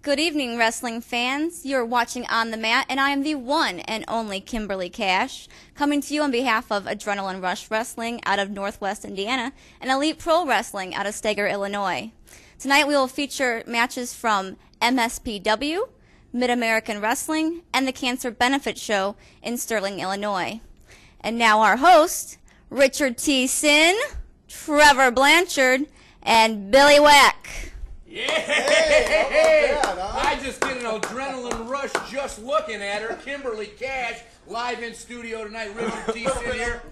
Good evening, wrestling fans. You're watching On the Mat, and I am the one and only Kimberly Cash, coming to you on behalf of Adrenaline Rush Wrestling out of Northwest Indiana and Elite Pro Wrestling out of Steger, Illinois. Tonight we will feature matches from MSPW, Mid-American Wrestling, and the Cancer Benefit Show in Sterling, Illinois. And now our host, Ritchard T-Trevor Blanchard, and Billy Whack. Yeah! Hey, I just get an adrenaline rush just looking at her. Kimberly Cash, live in studio tonight. Ritchard T-Sin here.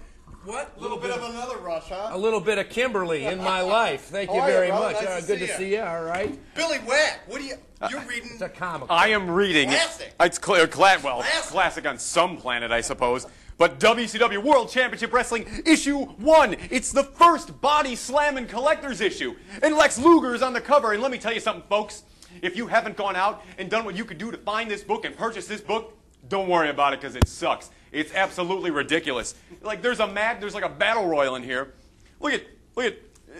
What? A little bit of another rush, huh? A little bit of Kimberly in my life. Thank you very much. Nice good to see you. All right. Billy Whack, what are you? You're reading? It's a comic. I am reading. Classic. It's classic on some planet, I suppose. But WCW World Championship Wrestling Issue 1. It's the first body slamming collector's issue. And Lex Luger's on the cover. And let me tell you something, folks. If you haven't gone out and done what you could do to find this book and purchase this book, don't worry about it because it sucks. It's absolutely ridiculous. Like there's like a battle royal in here. Look at.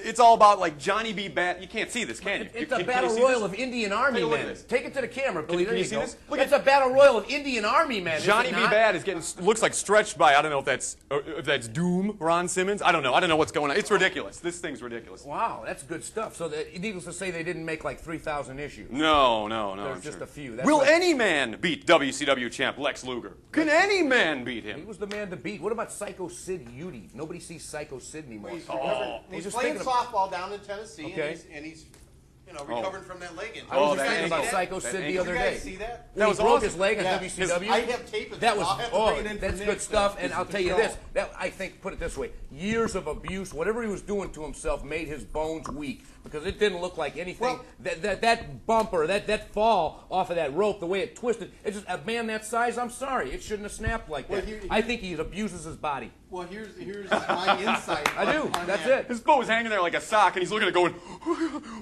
It's all about like Johnny B. Bad. You can't see this, can you? It's a battle royal of Indian Army men. Take it to the camera, Billy. Can you see this? Look, it's a battle royal of Indian Army men. Johnny B. Bad is looks like stretched by, I don't know if that's Doom, Ron Simmons. I don't know what's going on. It's ridiculous. This thing's ridiculous. Wow, that's good stuff. So needless to say, they didn't make like 3,000 issues. No. There's just a few. Will any man beat WCW champ Lex Luger? Can any man beat him? He was the man to beat. What about Psycho Sid Udy? Nobody sees Psycho Sid anymore. He's playing softball down in Tennessee, okay. and he's recovering from that leg injury. I was thinking about Psycho Sid the other day. Did you guys see that? When he broke his leg on Yeah. WCW. I have tape of that. That's good stuff. And I'll tell you this. I think, put it this way, years of abuse, whatever he was doing to himself made his bones weak. Because it didn't look like anything. Well, that bumper, that fall off of that rope, the way it twisted, it's just a man that size, I'm sorry, it shouldn't have snapped like that. I think he abuses his body. Well, here's my insight. I do. That's it. His bow was hanging there like a sock, and he's looking at it going,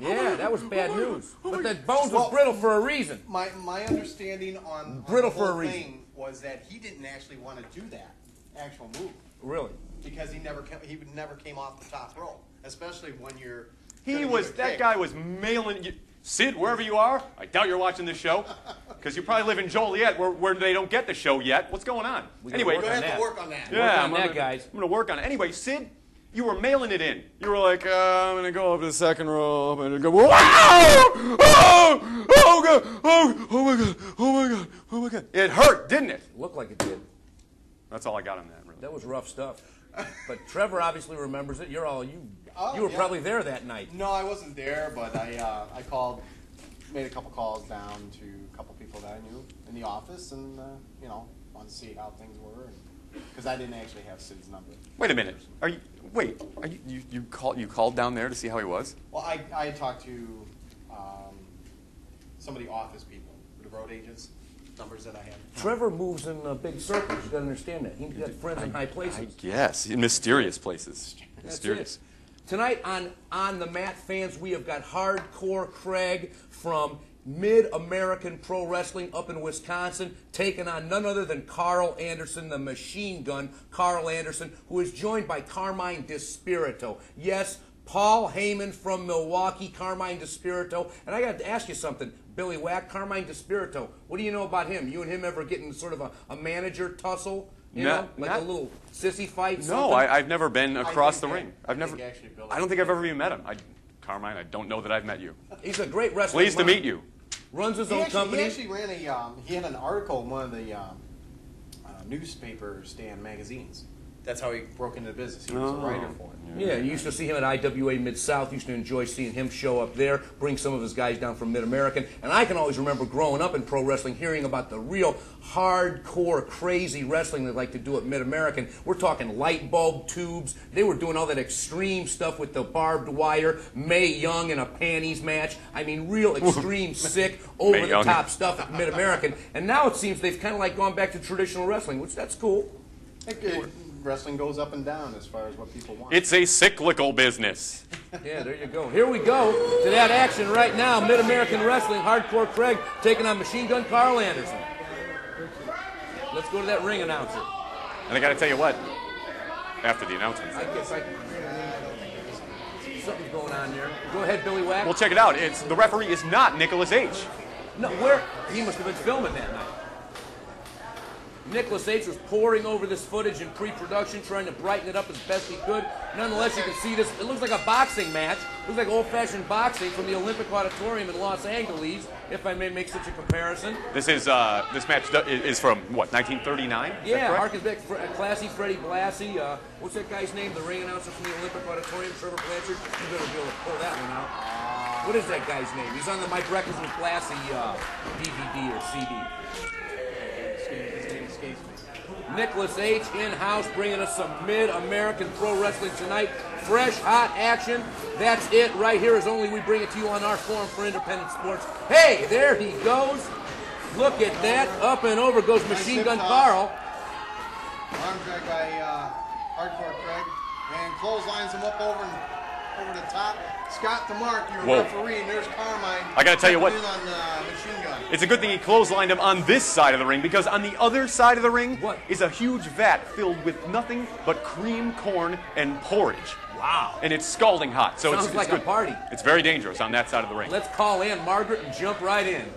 yeah, that was bad news. But that bones was brittle for a reason. My understanding on brittle the whole for a reason thing was that he didn't actually want to do that actual move. Really? Because he never came off the top rope, especially when you're. That guy was mailing you. Sid, wherever you are, I doubt you're watching this show, because you probably live in Joliet where they don't get the show yet. What's going on? Anyway, we're going to have to work on that. Yeah, I'm going to work on it. Anyway, Sid, you were mailing it in. You were like, I'm going to go up to the second row. I'm going to go, wow! Oh, God! Oh, my God! Oh, my God! Oh, my God! It hurt, didn't it? Looked like it did. That's all I got on that, really. That was rough stuff. But Trevor obviously remembers it. You were probably there that night. No, I wasn't there, but I made a couple calls down to a couple people that I knew in the office, and wanted to see how things were, because I didn't actually have Sid's number. Wait a minute. You called down there to see how he was? Well, I talked to some of the office people, the road agents. Numbers that I have. Trevor moves in big circles. You got to understand that. He's got friends in high places. I guess in mysterious places. Mysterious. Tonight on the Mat, fans, we have got Hardcore Craig from Mid-American Pro Wrestling up in Wisconsin, taking on none other than Carl Anderson, the machine gun Carl Anderson, who is joined by Carmine Despirito. Yes, Paul Heyman from Milwaukee, Carmine Despirito. And I got to ask you something, Billy Whack, Carmine Despirito. What do you know about him? You and him ever getting sort of a manager tussle? A little sissy fight? No, I've never been across the ring. I don't think I've ever even met him. Carmine, I don't know that I've met you. He's a great wrestler. Pleased to meet you. Runs his own company. He actually ran he had an article in one of the newspaper stand magazines. That's how he broke into the business. He was a writer for it. Yeah, you used to see him at IWA Mid-South. Used to enjoy seeing him show up there, bring some of his guys down from Mid-American. And I can always remember growing up in pro wrestling, hearing about the real hardcore, crazy wrestling they like to do at Mid-American. We're talking light bulb tubes. They were doing all that extreme stuff with the barbed wire, Mae Young in a panties match. I mean, real extreme, sick, over-the-top stuff at Mid-American. And now it seems they've kind of like gone back to traditional wrestling, which that's cool. Wrestling goes up and down as far as what people want. It's a cyclical business. Yeah, there you go. Here we go to that action right now. Mid-American Wrestling, Hardcore Craig taking on Machine Gun Carl Anderson. Let's go to that ring announcer. And I got to tell you what, after the announcements. I guess something's going on there. Go ahead, Billy Whack. Well, check it out. The referee is not Nicholas H. No, where? He must have been filming that night. Nicholas H. was poring over this footage in pre-production, trying to brighten it up as best he could. Nonetheless, you can see this. It looks like a boxing match. It looks like old-fashioned boxing from the Olympic Auditorium in Los Angeles, if I may make such a comparison. This is this match is from what, 1939? Yeah, harkens back to classy Freddie Blassie. What's that guy's name? The ring announcer from the Olympic Auditorium, Trevor Blanchard. You better be able to pull that one out. What is that guy's name? He's on the My Breakfast with Blassie DVD or CD. Nicholas H. in-house bringing us some Mid-American Pro Wrestling tonight. Fresh, hot action. That's it right here as only we bring it to you on our forum for independent sports. Hey, there he goes. Look at that. Up and over goes Machine Gun Carl. Arm drag by Hardcore Craig. And clotheslines him up over the top. Scott DeMark, your referee, and there's Carmine. I got to tell you what. On, Machine Gun. It's a good thing he clotheslined him on this side of the ring, because on the other side of the ring is a huge vat filled with nothing but cream, corn, and porridge. Wow. And it's scalding hot. So Sounds like good. a party. It's very dangerous on that side of the ring. Let's call Ann Margaret and jump right in.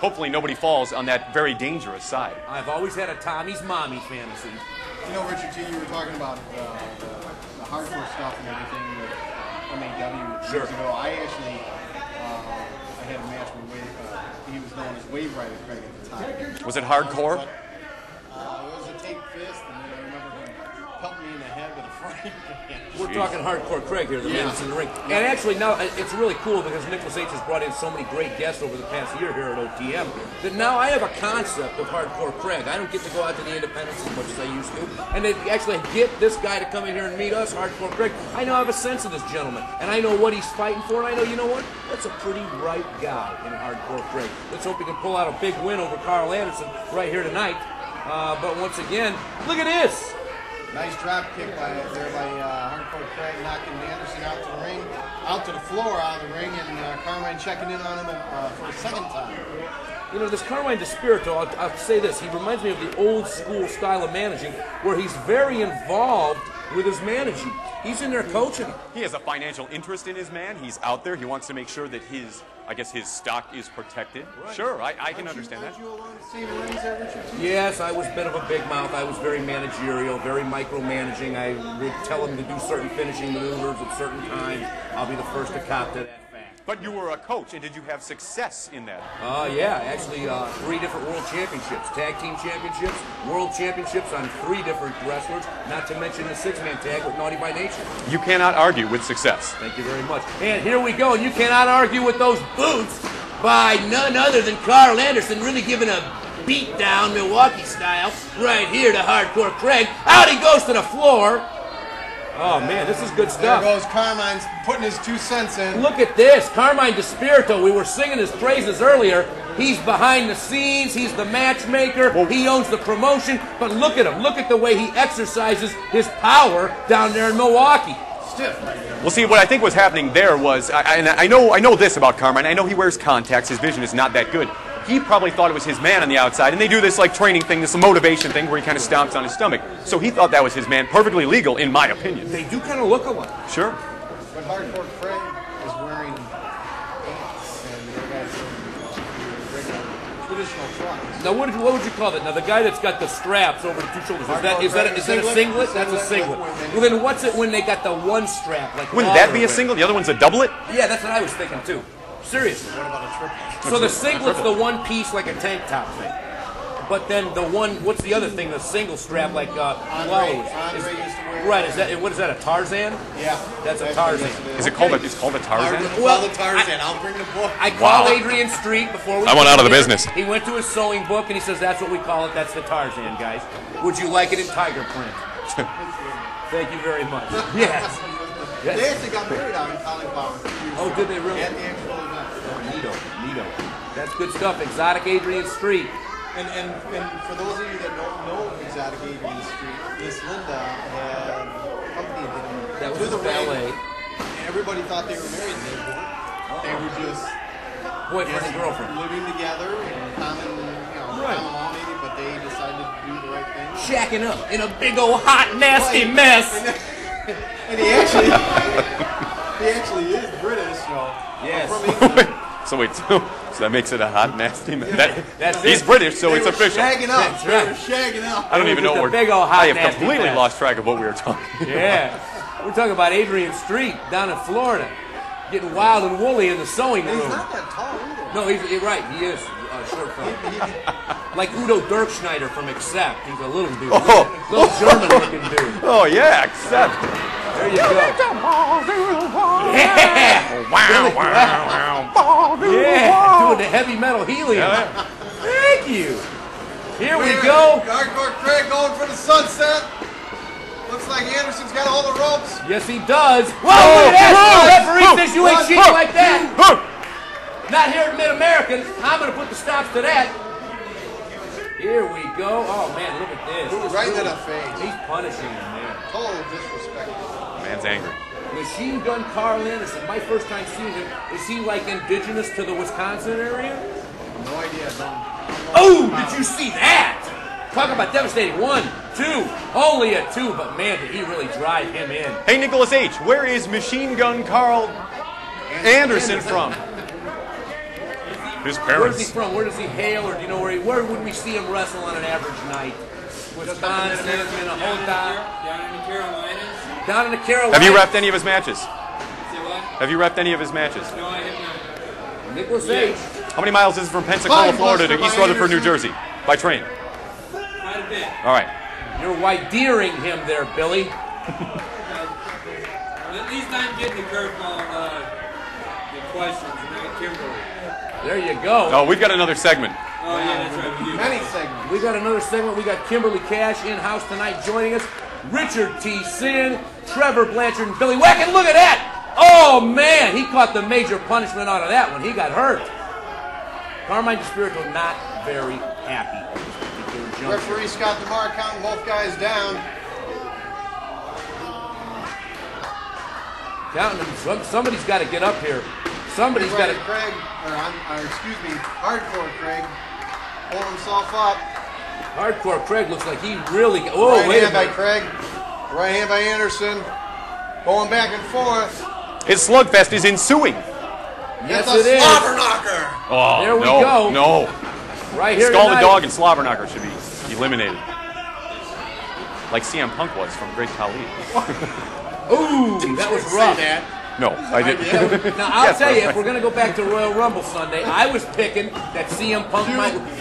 Hopefully nobody falls on that very dangerous side. I've always had a Tommy's Mommy fantasy. You know, Richard T., you were talking about the hardcore stuff and everything with MAW years ago. I actually I had a match with he was known as Wave Rider Craig at the time. Was it hardcore? It was a take fist, and then I remember him pelting me in the head with a frying pan. We're talking Hardcore Craig here, the man that's in the ring. And actually now it's really cool because Nicholas H. has brought in so many great guests over the past year here at OTM that now I have a concept of Hardcore Craig. I don't get to go out to the independents as much as I used to. And to actually get this guy to come in here and meet us, Hardcore Craig, I now have a sense of this gentleman. And I know what he's fighting for, and I know, you know what? That's a pretty right guy in Hardcore Craig. Let's hope he can pull out a big win over Carl Anderson right here tonight. But once again, look at this. Nice drop kick by Hardcore Craig, knocking Anderson out to the ring, out to the floor, out of the ring, and Carmine checking in on him for a second time. You know, this Carmine DeSpirito, I'll say this, he reminds me of the old school style of managing where he's very involved with his managing. He's in there coaching him. He has a financial interest in his man. He's out there. He wants to make sure that his stock is protected. Right. Sure, I can understand that. Aren't you along the same lines there, Richard T? Yes, I was a bit of a big mouth. I was very managerial, very micromanaging. I would tell him to do certain finishing maneuvers at certain times. I'll be the first to cop to that fact. But you were a coach, and did you have success in that? Yeah, actually 3 different world championships, tag team championships, world championships on 3 different wrestlers, not to mention the 6-man tag with Naughty by Nature. You cannot argue with success. Thank you very much. And here we go. You cannot argue with those boots by none other than Carl Anderson, really giving a beat down Milwaukee style right here to Hardcore Craig. Out he goes to the floor. Oh, man, this is good stuff. There goes Carmine's putting his 2 cents in. Look at this. Carmine DeSpirito, we were singing his praises earlier. He's behind the scenes. He's the matchmaker. He owns the promotion. But look at him. Look at the way he exercises his power down there in Milwaukee. Stiff. Well, see, what I think was happening there was, I know this about Carmine. I know he wears contacts. His vision is not that good. He probably thought it was his man on the outside, and they do this like training thing, this motivation thing where he kind of stomps on his stomach. So he thought that was his man, perfectly legal in my opinion. They do kind of look alike. Sure. But Hardcore Craig is wearing pants, and the guy's regular traditional trunks. Now, what would you call that? Now, the guy that's got the straps over the 2 shoulders, is that a singlet? That's a singlet. Well, then what's it when they got the one strap? Like wouldn't that be a singlet? The other one's a doublet? Yeah, that's what I was thinking, too. Seriously. What about a triple? So the singlet's the one piece like a tank top thing. But then the one, what's the other thing, the single strap like clothes? Andre used to wear. Right, what is that, a Tarzan? Yeah. That's a Tarzan. Is it called a Tarzan? Well, the Tarzan. I'll bring the book. I called Adrian Street before we... I went out of the business. He went to his sewing book and he says, that's what we call it, that's the Tarzan, guys. Would you like it in tiger print? Thank you very much. Yes. They actually got married out in Cauliflower. Oh, did they really? At the actual event. Neato. That's good stuff. Exotic Adrian Street. And for those of you that don't know Exotic Adrian Street, Miss Linda had company that was to the ballet. Everybody thought they were married. They weren't. They were just boyfriend and girlfriend living together in common, common law maybe, but they decided to do the right thing. Shacking up in a big old hot nasty mess. And he actually is British, so yes. from England. So wait, so that makes it a hot, nasty man. That's He's it. British, so They it's were official. shagging up. That's They right. were shagging up. I don't even know Just a what big old hot, I have nasty completely mess. lost track of what we were talking about. Yeah. We're talking about Adrian Street down in Florida. Getting wild and woolly in the sewing And room. he's not that tall either. No, he's right. He is short fella. Like Udo Dirkschneider from Accept. He's a little dude. Little German-looking dude. Oh yeah, except. There you go. Yeah. Yeah. Doing the heavy metal helium. Thank you. Here we go. Hardcore Craig going for the sunset. Looks like Anderson's got all the ropes. Yes, he does. Whoa, look at that. Referee says you ain't cheating like that. Not here at Mid-American. I'm going to put the stops to that. Here we go. Oh, man, look at this. Right in the face. He's punishing him, man. Total disrespect. Man's angry. Machine Gun Carl Anderson. My first time seeing him. Is he like indigenous to the Wisconsin area? No idea, Don. Oh, did you see that? Talk about devastating. 1, 2. Only a 2, but man, did he really drive him in. Hey, Nicholas H., where is Machine Gun Carl Anderson from? His Where's he parents. from? Where does he hail? Or do you know where would we see him wrestle on an average night? Wisconsin, Minnesota. Down in the Carolinas. Down in the Carolinas. Have you repped any of his matches? Say what? Have you repped any of his matches? No, I have not. Nicholas H. How many miles is it from Pensacola, Fine, Florida to Buster East by Rutherford, New Anderson. Jersey? By train. Quite a bit. All right. You're white-deering him there, Billy. Well, at least I'm getting the curveball the questions, and not Kimberly. There you go. Oh, we've got another segment. Oh, yeah, that's right. We do. Many segments. We got another segment. We got Kimberly Cash in-house tonight joining us. Richard T. Sin, Trevor Blanchard, and Billy Whack. And look at that! Oh, man! He caught the major punishment out of that one. He got hurt. Carmine DeSpirito not very happy at this particular juncture. Referee Scott DeMar counting both guys down. Counting them. Somebody's got to get up here. Somebody's got to... Craig, excuse me, Hardcore Craig, pulling himself up. Hardcore Craig looks like he really... Oh, Right wait a hand by minute. Craig, right hand by Anderson, going back and forth. His slugfest is ensuing. Yes, It's a it is. slobber knocker. Oh, There we no, go. No. Right here Skull the tonight. Dog and Slobberknocker should be eliminated. Like CM Punk was from Great Khali. Ooh, that was rough. No, I didn't. Now, I'll Yes, tell you, right. if we're going to go back to Royal Rumble Sunday, I was picking that CM Punk,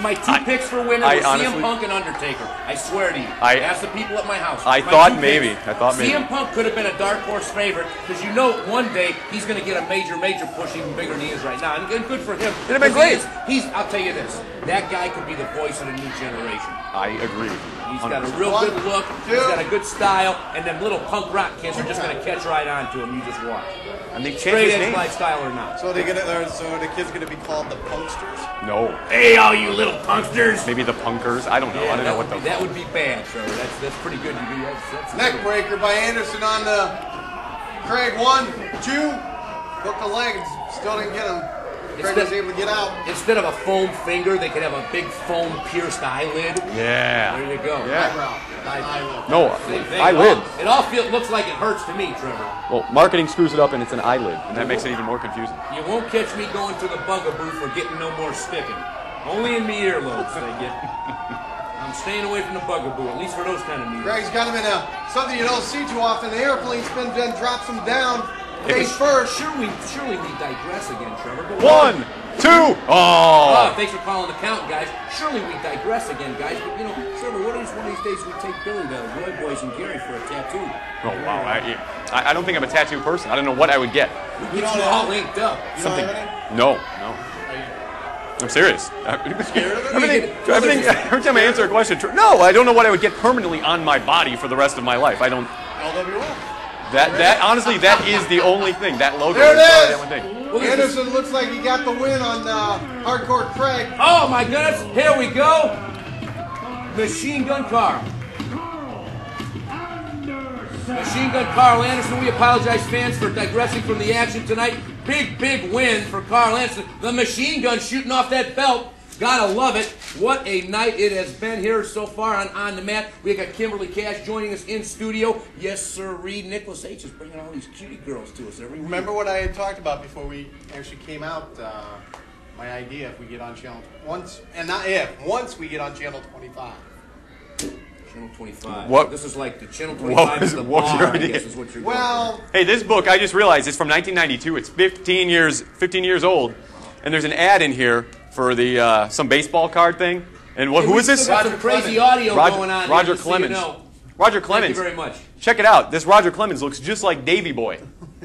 my two picks for winning were honestly- CM Punk and Undertaker. I swear to you. Ask the people at my house. I My thought two maybe. picks. I thought maybe. CM Punk could have been a dark horse favorite because you know one day he's going to get a major push even bigger than he is right now. And good for him. It'd have been 'Cause great. I'll tell you this. That guy could be the voice of the new generation. I agree. He's got a 100%. real good look. He's two. got a good style. And them little punk rock kids are just going to catch right on to him. You just watch. And they changed Straight his edge name. lifestyle or not. So the kid's gonna be called the Punksters. No. Hey, all you little punksters! Maybe the Punkers. I don't know. I don't know what the. that would be bad, Trevor. That's pretty good. That's Neck breaker by Anderson on the Craig. 1, 2. Hooked the leg, still didn't get him. Craig was able to get out. Instead of a foam finger, they could have a big foam pierced eyelid. Yeah. There you go. Yeah. Eyebrow. No, Same thing. eyelid. It all looks like it hurts to me, Trevor. Well, marketing screws it up and it's an eyelid, and that makes it even more confusing. You won't catch me going to the bugaboo for getting no more sticking. Only in me earlobes they get. I'm staying away from the bugaboo, at least for those kind of needles. Craig's got him in something you don't see too often. The airplane spin, then drops him down. If Face it's- first. Surely we digress again, Trevor. Go 1, 2. Oh. Thanks for calling the count, guys. Surely we digress again, guys. But, Trevor, what is one of these days we take Billy to Roy Boys and Gary for a tattoo? Oh wow. I don't think I'm a tattoo person. I don't know what I would get. We get you all linked up. You don't Something. have any? No. I'm serious. Everything. Every time I answer a question, no, I don't know what I would get permanently on my body for the rest of my life. I don't. LWF. That honestly, that is the only thing. That logo. There it is probably is. that one thing. Anderson looks like he got the win on Hardcore Craig. Oh, my goodness. Here we go. Machine Gun Carl. Machine Gun Carl Anderson. We apologize, fans, for digressing from the action tonight. Big win for Carl Anderson. The Machine Gun shooting off that belt. Gotta love it. What a night it has been here so far on the mat. We got Kimberly Cash joining us in studio. Yes, sir. Nicholas H. is bringing all these cutie girls to us every week. Remember what I had talked about before we actually came out? My idea if we get on channel once we get on channel 25. Channel 25. What? This is like the Channel 25 is the bar, I guess is what you're going for. Hey, this book, I just realized, it's from 1992. It's 15 years old. And there's an ad in here for the some baseball card thing. And who is this? Got some crazy audio going on. Roger here, Clemens. So you know. Roger Clemens. Thank you very much. Check it out. This Roger Clemens looks just like Davy Boy.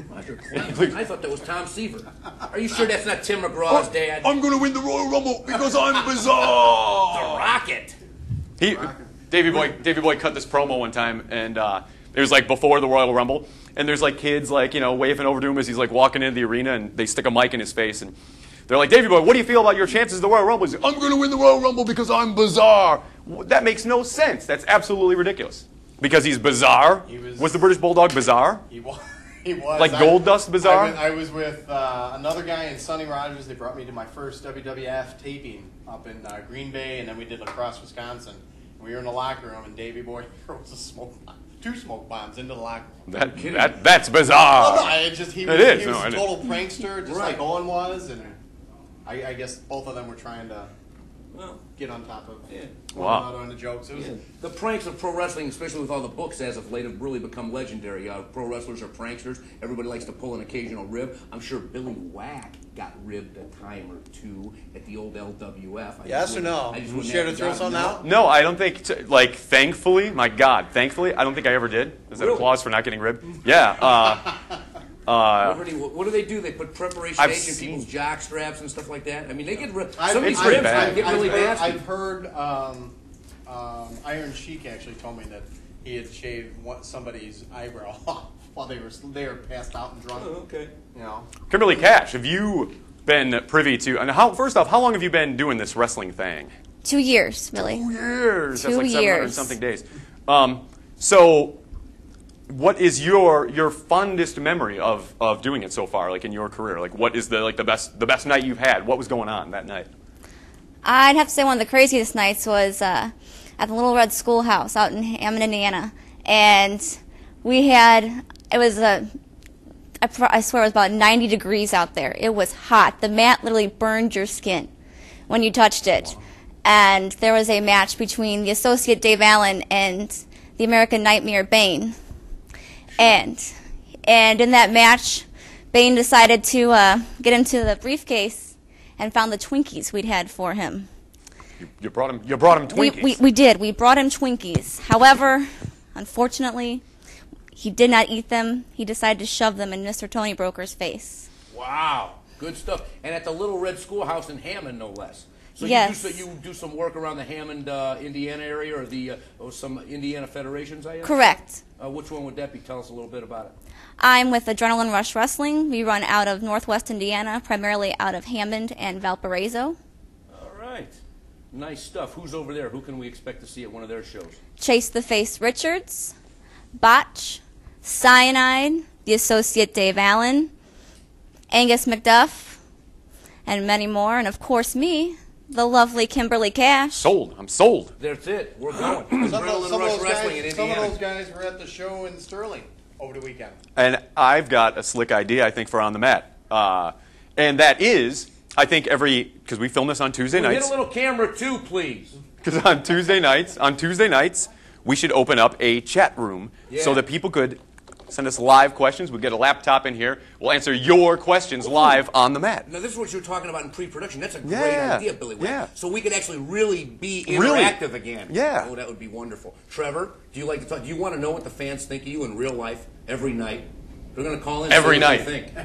Roger Clemens. I thought that was Tom Seaver. Are you sure that's not Tim McGraw's dad? I'm going to win the Royal Rumble because I'm bizarre. The Rocket. Davy Boy cut this promo one time, and it was like before the Royal Rumble, and there's like kids like waving over to him as he's like walking into the arena, and they stick a mic in his face, and they're like, Davy Boy, what do you feel about your chances of the Royal Rumble? He's like, I'm going to win the Royal Rumble because I'm bizarre. That makes no sense. That's absolutely ridiculous. Because he's bizarre. Was the British Bulldog bizarre? He was. He was. Like Gold Dust bizarre? I was with another guy in Sonny Rogers. They brought me to my first WWF taping up in Green Bay, and then we did lacrosse, Wisconsin. We were in the locker room, and Davy Boy throws two smoke bombs into the locker room. That's bizarre. Oh, no, he was a total prankster, just like Owen was, and I guess both of them were trying to get on top of one another on the jokes. The pranks of pro wrestling, especially with all the books as of late, have really become legendary. Pro wrestlers are pranksters. Everybody likes to pull an occasional rib. I'm sure Billy Whack got ribbed a time or two at the old LWF. Yes or no? You share to throw something out? No, I don't think. Thankfully, my God, thankfully, I don't think I ever did. Is that applause for not getting ribbed? Yeah. What do they do? They put preparation H in people's jock straps and stuff like that. I mean, they get some of these pretty ribs bad. get really nasty. I've heard Iron Sheik actually told me that he had shaved somebody's eyebrow off while they were passed out and drunk. Oh, okay. Kimberly Cash, have you been privy to? And first off, how long have you been doing this wrestling thing? 2 years, Billy. 2 years. That's 2 like 700 years. and something days. So, what is your fondest memory of doing it so far, like in your career? Like, what is the best night you've had? What was going on that night? I'd have to say one of the craziest nights was at the Little Red Schoolhouse out in Hammond, Indiana, and we had I swear it was about 90 degrees out there. It was hot. The mat literally burned your skin when you touched it. And there was a match between the Associate Dave Allen and the American Nightmare Bane. And in that match, Bane decided to get into the briefcase and found the Twinkies we'd had for him. You brought him Twinkies. We did. We brought him Twinkies. However, unfortunately, he did not eat them. He decided to shove them in Mr. Tony Broker's face. Wow. Good stuff. And at the Little Red Schoolhouse in Hammond, no less. So yes. You do some work around the Hammond, Indiana area, or some Indiana federations, I guess? Correct. Which one would that be? Tell us a little bit about it. I'm with Adrenaline Rush Wrestling. We run out of Northwest Indiana, primarily out of Hammond and Valparaiso. All right. Nice stuff. Who's over there? Who can we expect to see at one of their shows? Chase the Face Richards, Botch, Cyanide, the Associate Dave Allen, Angus McDuff, and many more. And, of course, me, the lovely Kimberly Cash. Sold. I'm sold. That's it. We're going. Some of those guys were at the show in Sterling over the weekend. And I've got a slick idea, I think, for On the Mat. And that is, I think because we film this on Tuesday nights. Get a little camera too, please. Because on Tuesday nights, we should open up a chat room so that people could send us live questions. We'll get a laptop in here. We'll answer your questions live on the mat. Now, this is what you were talking about in pre-production. That's a great idea, Billy Whack. Yeah. So we could actually really be interactive again. Yeah. Oh, that would be wonderful. Trevor, do you like to talk? Do you want to know what the fans think of you in real life every night? They're going to call in and every say night. what they think.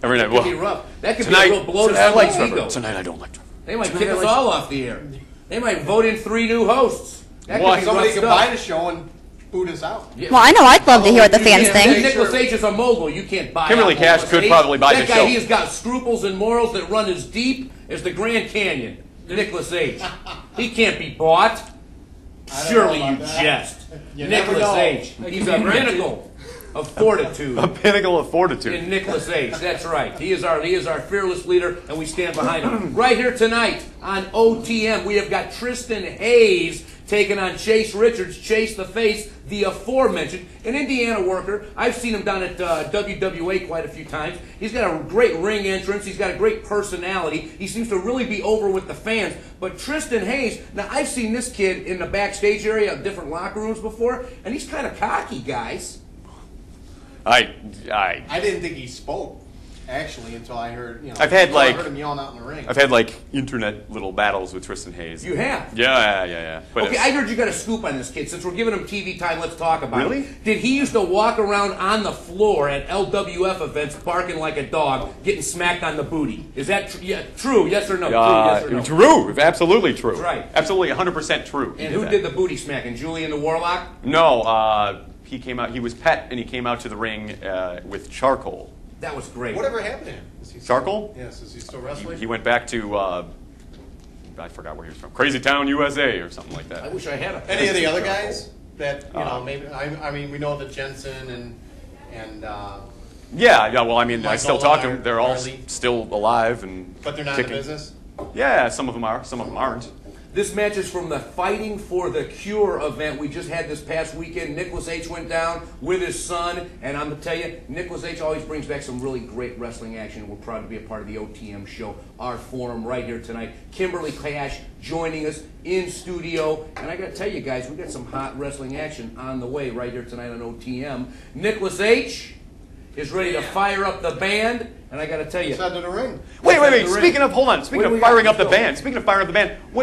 Every night. That could be rough. That could tonight, be a real blow to tonight I like someone's Trevor. ego. Tonight I don't like Trevor. They might kick us all off the air. They might vote in 3 new hosts. That could be Somebody rough could stuff. buy the show and boot us out. Yeah. Well, I know I'd love to hear what the fans think. Nicholas H. is a mogul. You can't buy Kimberly out Cash Nicholas could H. probably buy the That guy, show. he has got scruples and morals that run as deep as the Grand Canyon. Nicholas H. He can't be bought. Surely you jest. You never Nicholas know. H. He's a pinnacle. of fortitude. A pinnacle of fortitude. In Nicholas H. That's right. He is our fearless leader, and we stand behind him. Right here tonight on OTM, we have got Tristan Hayes taking on Chase Richards. Chase the Face, the aforementioned, an Indiana worker. I've seen him down at WWA quite a few times. He's got a great ring entrance. He's got a great personality. He seems to really be over with the fans. But Tristan Hayes, now I've seen this kid in the backstage area of different locker rooms before, and he's kind of cocky, guys. I didn't think he spoke, actually, until I heard, I heard him yelling out in the ring. I've had like internet little battles with Tristan Hayes. You have? Yeah. But okay, I heard you got a scoop on this kid. Since we're giving him TV time, let's talk about it. Really? Did he used to walk around on the floor at LWF events barking like a dog, getting smacked on the booty? Is that true? Yes or no? True, yes or no? True. Absolutely true. That's right. Absolutely 100% true. And who did the booty smacking? Julian the Warlock? No, he came out. He was Pet, and he came out to the ring with Charcoal. That was great. Whatever happened to him? Charcoal? Yes, is he still wrestling? He went back to, I forgot where he was from, Crazy Town, USA, or something like that. I wish I had a Any of the other guys that, maybe, I mean, we know that Jensen and Yeah, well, I mean, I still talk to them. They're all Harley. still alive and But they're not kicking. in business? Yeah, some of them are. Some of them aren't. This match is from the Fighting for the Cure event we just had this past weekend. Nicholas H. went down with his son, and I'm going to tell you, Nicholas H. always brings back some really great wrestling action. We're proud to be a part of the OTM show, our forum right here tonight. Kimberly Cash joining us in studio, and I got to tell you guys, we got some hot wrestling action on the way right here tonight on OTM. Nicholas H. is ready to fire up the band, and I got to tell you. Inside of the ring. Wait. Speaking of firing up the band,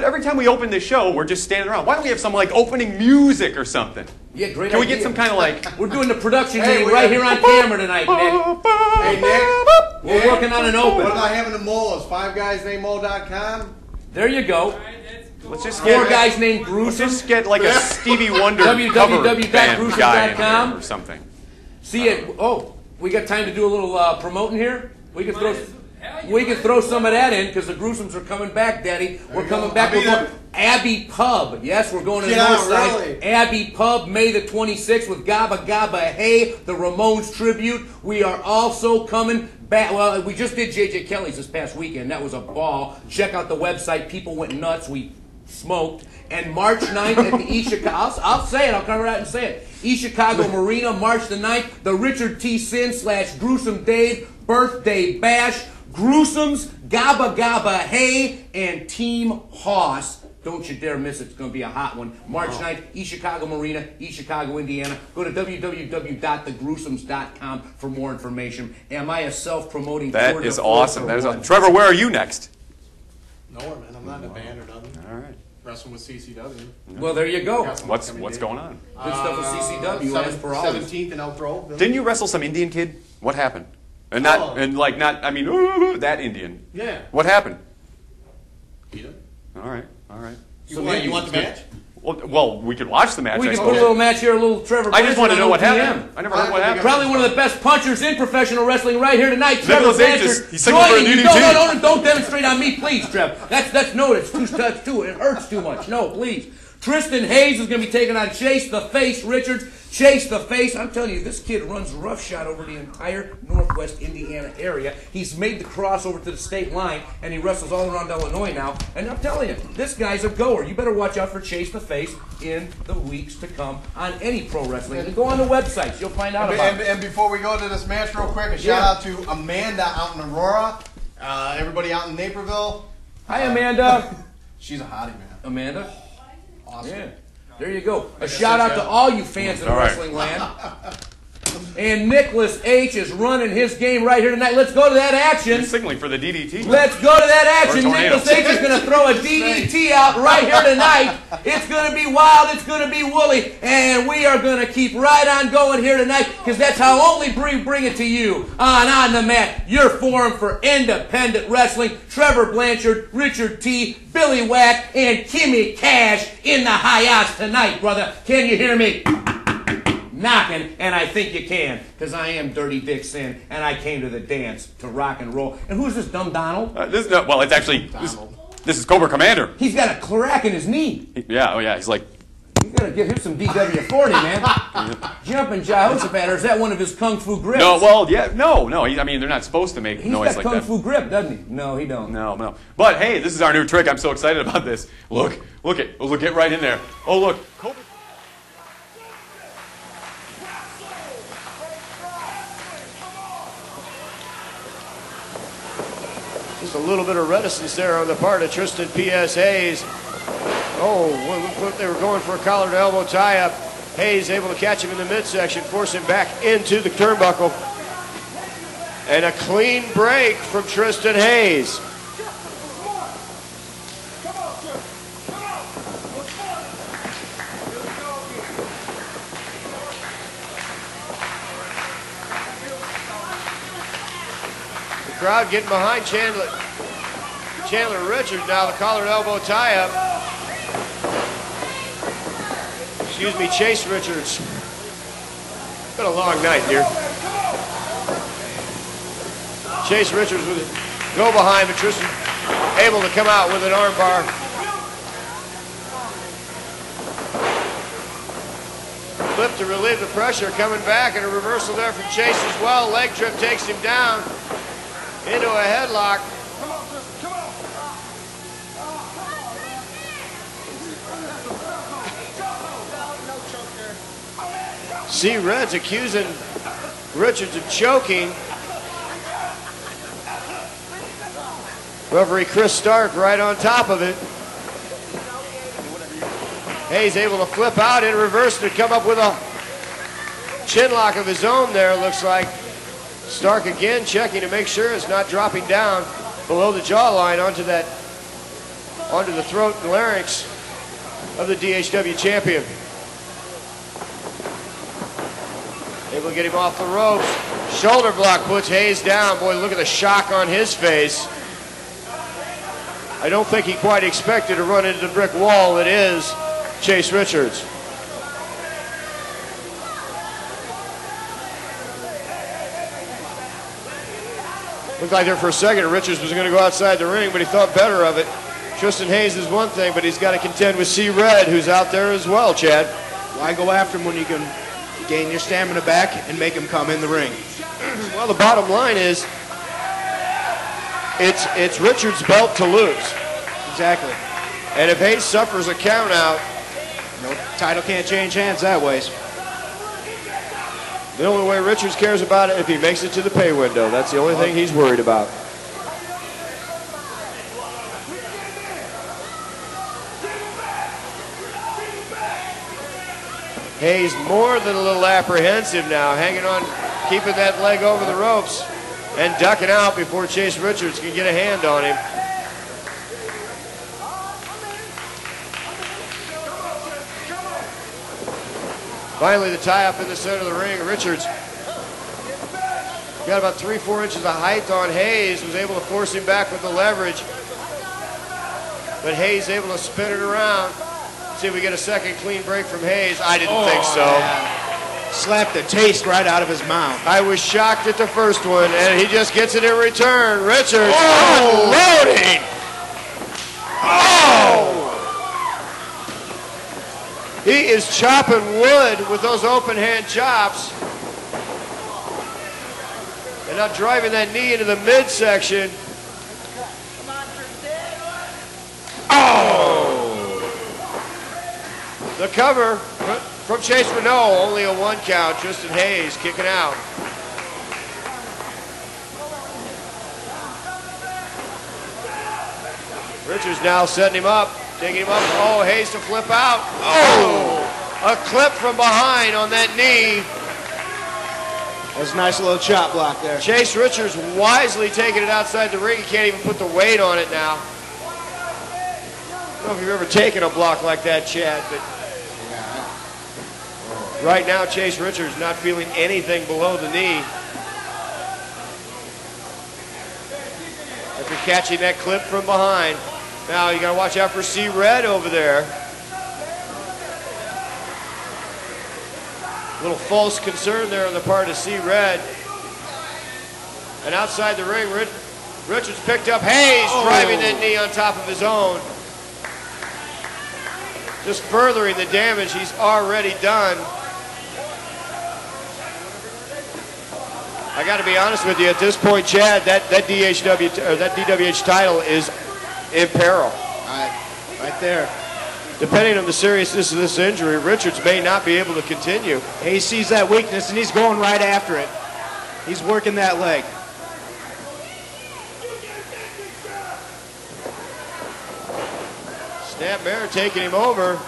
every time we open this show, we're just standing around. Why don't we have some like opening music or something? Yeah, great Can we idea. get some kind of like... We're doing the production meeting right here on camera tonight, Nick. Hey, Nick. We're working on an open. What about having a mole? Is 5guysnameMole.com? There you go. Let's just Four guys named Gruesome. Let's just get like a Stevie Wonder cover band guy in here or something. See it. Oh, we got time to do a little promoting here. We can throw some of that in because the Gruesomes are coming back, Daddy. We're coming back. We're going Abbey Pub. Yes, we're going to the north side. Really? Abbey Pub, May the 26th with Gabba Gabba Hey, the Ramones tribute. We are also coming back. Well, we just did J.J. Kelly's this past weekend. That was a ball. Check out the website. People went nuts. We smoked. And March 9th at the East Chicago, I'll say it, I'll come right and say it. East Chicago Marina, March the 9th, the Richard T. Sin / Gruesome Dave birthday bash. Gruesomes, Gabba Gabba Hey, and Team Hoss. Don't you dare miss it. It's going to be a hot one. March 9th, East Chicago Marina, East Chicago, Indiana. Go to www.thegruesomes.com for more information. Am I a self-promoting tour? That is awesome. That is awesome. Trevor, where are you next? Nowhere, man. I'm not in a band or nothing. All right. Wrestling with CCW. Well, there you go. What's going on? Good stuff with CCW, as per always. 17th in Elk Grove. Didn't you wrestle some Indian kid? What happened? And that Indian. Yeah. What happened? Beat him. All right. You want the match? Well, we could watch the match. We I can suppose. put a little match here, a little Trevor. I just want to know what OTM. happened. I never heard what happened. Probably one of the best punchers in professional wrestling right here tonight. Trevor Nicholas H. Blanchard He's signaled for a joining you. DDT. Don't demonstrate on me, please, Trev. That's no, it's too. It hurts too much. No, please. Tristan Hayes is going to be taking on Chase the Face Richards. Chase the Face. I'm telling you, this kid runs roughshod over the entire Northwest Indiana area. He's made the crossover to the state line, and he wrestles all around Illinois now. And I'm telling you, this guy's a goer. You better watch out for Chase the Face in the weeks to come on any pro wrestling. And go on the websites. You'll find out about it. And before we go to this match real quick, a shout out to Amanda out in Aurora. Everybody out in Naperville. Hi, Amanda. She's a hottie, man. Amanda. Awesome. Yeah. There you go. A shout out to all you fans in wrestling land. And Nicholas H. is running his game right here tonight. Let's go to that action. He's signaling for the DDT. Let's go to that action. Or tornado. Nicholas H. is going to throw a DDT out right here tonight. It's going to be wild. It's going to be woolly. And we are going to keep right on going here tonight because that's how only bring it to you on the mat. Your forum for independent wrestling. Trevor Blanchard, Ritchard T, Billy Whack, and Kimmy Cash in the hi-hats tonight, brother. Can you hear me? Knocking, and I think you can, because I am Dirty Dick Sin, and I came to the dance to rock and roll. And who's this dumb Donald? It's actually this is Cobra Commander. He's got a crack in his knee. Yeah, he's like gotta give him some DW40, man. Jumping Jehoshaphat, or is that one of his kung fu grips? No, well, yeah, no. I mean, they're not supposed to make noise like that. He's got kung fu grip, doesn't he? No, he don't. No. But hey, this is our new trick. I'm so excited about this. Look, get right in there. Oh, look. Just a little bit of reticence there on the part of Tristan P.S. Hayes. Oh, they were going for a collar to elbow tie-up. Hayes able to catch him in the midsection, force him back into the turnbuckle. And a clean break from Tristan Hayes. The crowd getting behind Chandler Ritchard now, the collar to elbow tie-up. Excuse me, Chase Richards. Been a long night here. Chase Richards would go behind, but Tristan able to come out with an armbar. Flip to relieve the pressure, coming back, and a reversal there from Chase as well. Leg trip takes him down into a headlock. C. Red's accusing Richards of choking. Referee Chris Stark right on top of it. Hayes able to flip out in reverse to come up with a chin lock of his own there, looks like. Stark again checking to make sure it's not dropping down below the jawline onto the throat and larynx of the DHW champion. Able to get him off the ropes. Shoulder block puts Hayes down. Boy, look at the shock on his face. I don't think he quite expected to run into the brick wall that is Chase Richards. Looked like there for a second Richards was going to go outside the ring, but he thought better of it. Tristan Hayes is one thing, but he's got to contend with C. Red, who's out there as well, Chad. Why go after him when you can gain your stamina back and make him come in the ring? Well, the bottom line is it's Richards' belt to lose. Exactly. And if Hayes suffers a count out, no title can't change hands that ways. The only way Richards cares about it if he makes it to the pay window. That's the only thing he's worried about. Hayes more than a little apprehensive now, hanging on, keeping that leg over the ropes and ducking out before Chase Richards can get a hand on him. Finally, the tie-up in the center of the ring. Richards got about 3-4 inches of height on Hayes, was able to force him back with the leverage. But Hayes able to spin it around. See if we get a second clean break from Hayes. I didn't think so. Yeah. Slapped the taste right out of his mouth. I was shocked at the first one, and he just gets it in return. Richards unloading. Oh! He is chopping wood with those open hand chops. And now driving that knee into the midsection. Oh! The cover from Chase Renault, only a 1 count. Tristan Hayes kicking out. Richards now setting him up, taking him up. Oh, Hayes to flip out. Oh! A clip from behind on that knee. That's a nice little chop block there. Chase Richards wisely taking it outside the ring. He can't even put the weight on it now. I don't know if you've ever taken a block like that, Chad, but right now Chase Richards not feeling anything below the knee. After catching that clip from behind. Now you got to watch out for C. Red over there. A little false concern there on the part of C. Red. And outside the ring, Richards picked up Hayes, driving that knee on top of his own. just furthering the damage he's already done. I got to be honest with you, at this point, Chad, that DWH title is in peril. Right there. Depending on the seriousness of this injury, Richards may not be able to continue. He sees that weakness and he's going right after it. He's working that leg. Snapmare taking him over.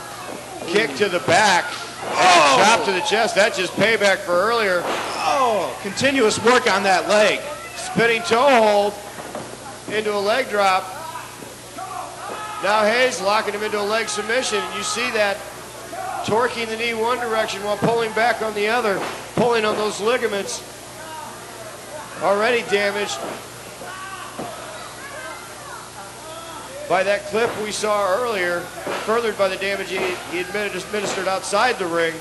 Kick to the back. Chop to the chest. That's just payback for earlier. Oh, continuous work on that leg. Spinning toe hold into a leg drop. Now Hayes locking him into a leg submission. And you see that torquing the knee one direction while pulling back on the other. Pulling on those ligaments. Already damaged by that clip we saw earlier. Furthered by the damage he administered outside the ring.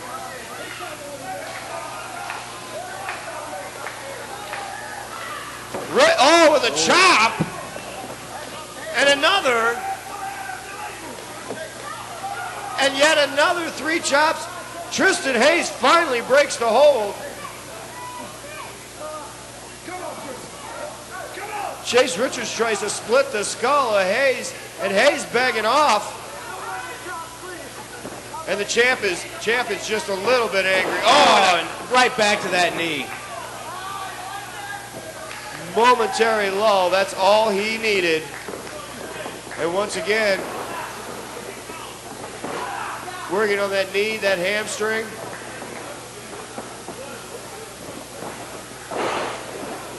Oh, with a chop. And another. And yet another 3 chops. Tristan Hayes finally breaks the hold. Chase Richards tries to split the skull of Hayes, and Hayes begging off. And the champ is just a little bit angry. Oh, and right back to that knee. Momentary lull, that's all he needed. And once again, working on that knee, that hamstring.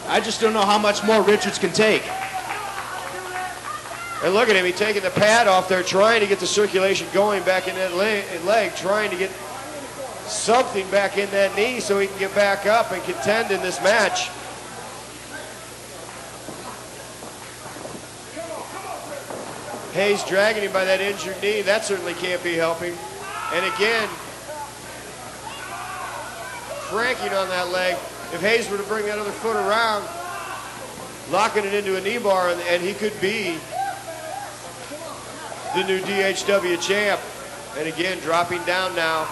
I just don't know how much more Richards can take. And look at him, he's taking the pad off there, trying to get the circulation going back in that leg, trying to get something back in that knee so he can get back up and contend in this match. Hayes dragging him by that injured knee. That certainly can't be helping. And again, cranking on that leg. If Hayes were to bring that other foot around, locking it into a knee bar, and he could be the new DHW champ. And again, dropping down now.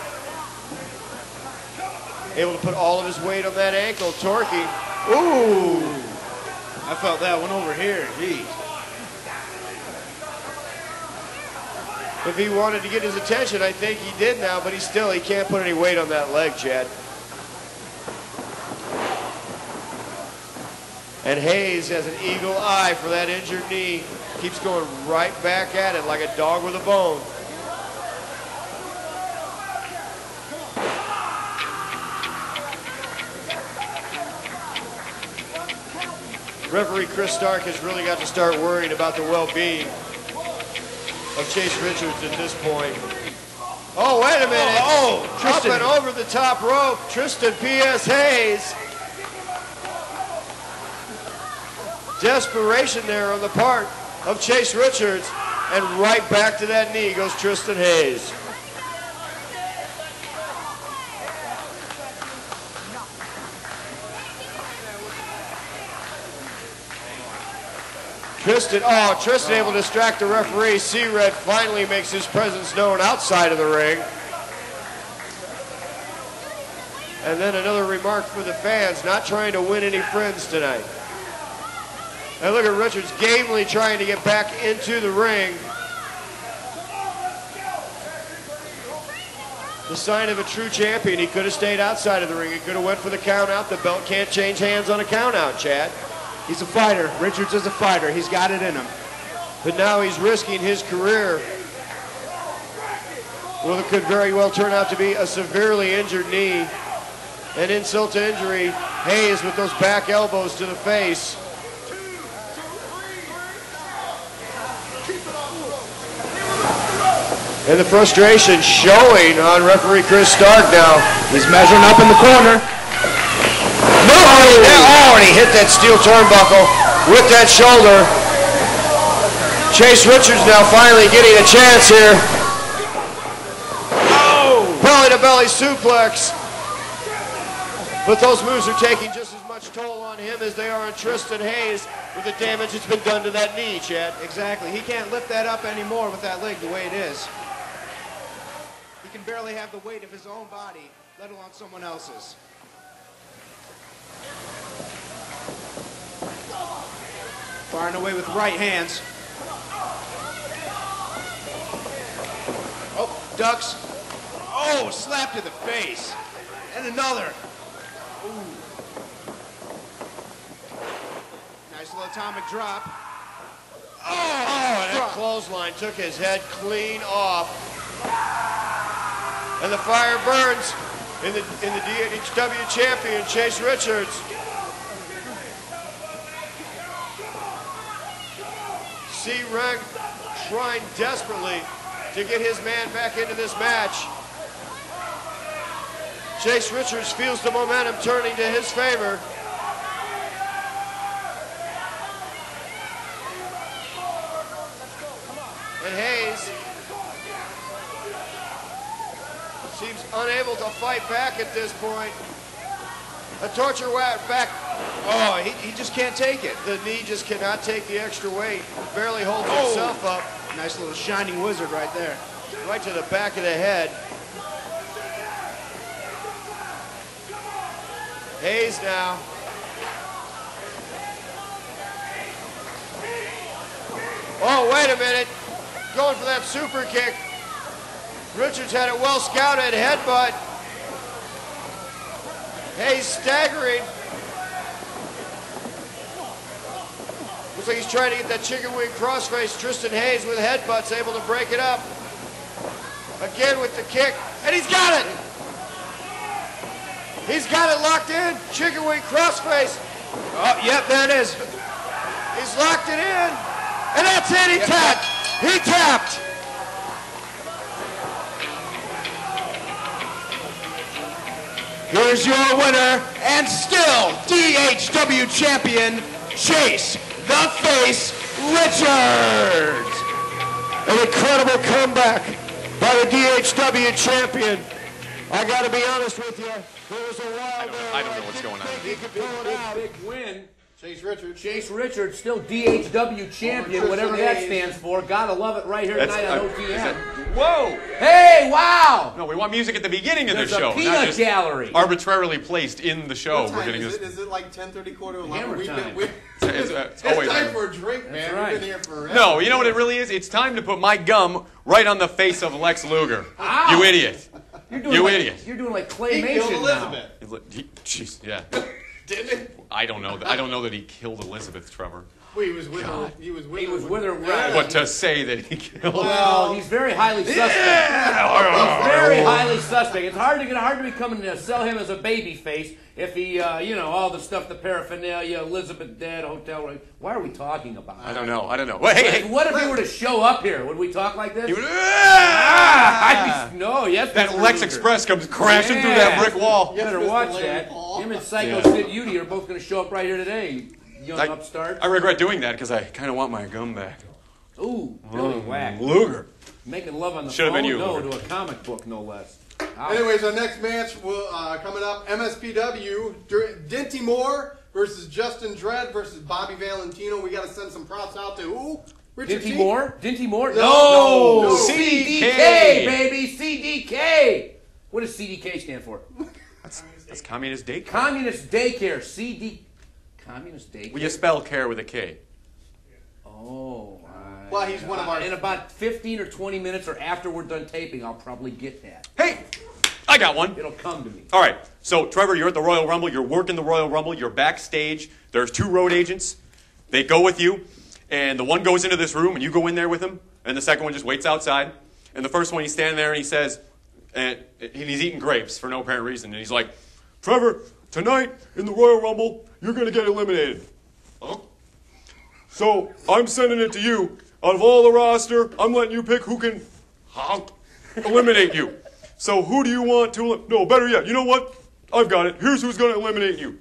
Able to put all of his weight on that ankle, torquing. Ooh! I felt that one over here, geez. If he wanted to get his attention, I think he did now, but he can't put any weight on that leg, Chad. And Hayes has an eagle eye for that injured knee. Keeps going right back at it like a dog with a bone. Referee Chris Stark has really got to start worrying about the well-being of Chase Richards at this point. Oh, wait a minute. Oh, Tristan. Up and over the top rope, Tristan P.S. Hayes. Desperation there on the part of Chase Richards. And right back to that knee goes Tristan Hayes. Tristan able to distract the referee. C-Red finally makes his presence known outside of the ring. And then another remark for the fans, not trying to win any friends tonight. And look at Richards gamely trying to get back into the ring. The sign of a true champion. He could have stayed outside of the ring. He could have went for the count out. The belt can't change hands on a count out, Chad. He's a fighter. Richards is a fighter. He's got it in him. But now he's risking his career. Well, it could very well turn out to be a severely injured knee. An insult to injury. Hayes with those back elbows to the face. And the frustration showing on referee Chris Stark now. He's measuring up in the corner. And he hit that steel turnbuckle with that shoulder. Chase Richards now finally getting a chance here. Belly to belly suplex. But those moves are taking just as much toll on him as they are on Tristan Hayes with the damage that's been done to that knee, Chad. Exactly. He can't lift that up anymore with that leg the way it is. can barely have the weight of his own body, let alone someone else's. Firing away with right hands. Oh, ducks. Oh, slap to the face. And another. Ooh. Nice little atomic drop. Oh, that clothesline took his head clean off. And the fire burns in the DHW champion, Chase Richards. C-Reg trying desperately to get his man back into this match. Chase Richards feels the momentum turning to his favor. And Hayes seems unable to fight back at this point. A torture back. Oh, he just can't take it. The knee just cannot take the extra weight. Barely holds himself up. Nice little shining wizard right there. Right to the back of the head. Hayes now. Oh, wait a minute. Going for that super kick. Richards had it well scouted. Headbutt. Hayes staggering. Looks like he's trying to get that chicken wing crossface. Tristan Hayes with headbutts, able to break it up. Again with the kick, and he's got it! He's got it locked in. Chicken wing crossface. Oh, yep, there it is. He's locked it in. And that's it, he tapped. He tapped. Here's your winner, and still DHW champion, Chase the Face Richards. An incredible comeback by the DHW champion. I got to be honest with you. There was a while there. I don't know what's going on. He could pull it out. Big win. Chase Richards. Chase Richards, still DHW champion, whatever that stands for. Gotta love it right here tonight on OTM. Whoa! Hey, wow! No, we want music at the beginning of the There's show, a peanut not just gallery. arbitrarily placed in the show. What time We're getting is this. it? Is it like 10:30, quarter to 11? Hammer time. It's always time for a drink, man. That's right. We've been here forever. No, you know what it really is? It's time to put my gum right on the face of Lex Luger. Ow. You idiot. You're doing You like, idiot. You're doing like He claymation killed now. Elizabeth. Jeez, yeah. Didn't it? I don't know. I don't know that he killed Elizabeth, Trevor. Well, he was with her. He was with her. Right. But to say that he killed her. Well, he's very highly suspect. He's very highly suspect. It's hard to be coming to sell him as a baby face if he, all the stuff, the paraphernalia, Elizabeth dead, hotel room. Why are we talking about it? I don't know. Well, hey. What if he were to show up here? Would we talk like this? He would, Yes. that Mr. Lex Luger. Express comes crashing through that brick wall. You better Mr. watch Larry that. Paul. Him and Psycho Yeah. Sid Udy are both going to show up right here today. Young upstart. I regret doing that because I kind of want my gum back. Ooh, Billy Whack. Luger. Making love on the Should've phone? been you, No, Luger. to a comic book, no less. Ow. Anyways, our next match will coming up: MSPW Dinty Moore versus Justin Dredd versus Bobby Valentino. We got to send some props out to who? Richard Dinty T? Moore? Dinty Moore? No. CDK, baby, CDK. What does CDK stand for? That's Communist Daycare. Communist Daycare. Communist Daycare. Will you spell care with a K? Oh. Well, he's one of our. In about 15 or 20 minutes or after we're done taping, I'll probably get that. Hey, I got one. It'll come to me. All right. So, Trevor, you're at the Royal Rumble. You're working the Royal Rumble. You're backstage. There's 2 road agents. They go with you. And the one goes into this room, and you go in there with him. And the second one just waits outside. And the first one, he's standing there, and he says, and he's eating grapes for no apparent reason. And he's like, Trevor, tonight in the Royal Rumble, you're going to get eliminated. Huh? So, I'm sending it to you. Out of all the roster, I'm letting you pick who can eliminate you. So who do you want to... No, better yet, you know what? I've got it. Here's who's going to eliminate you.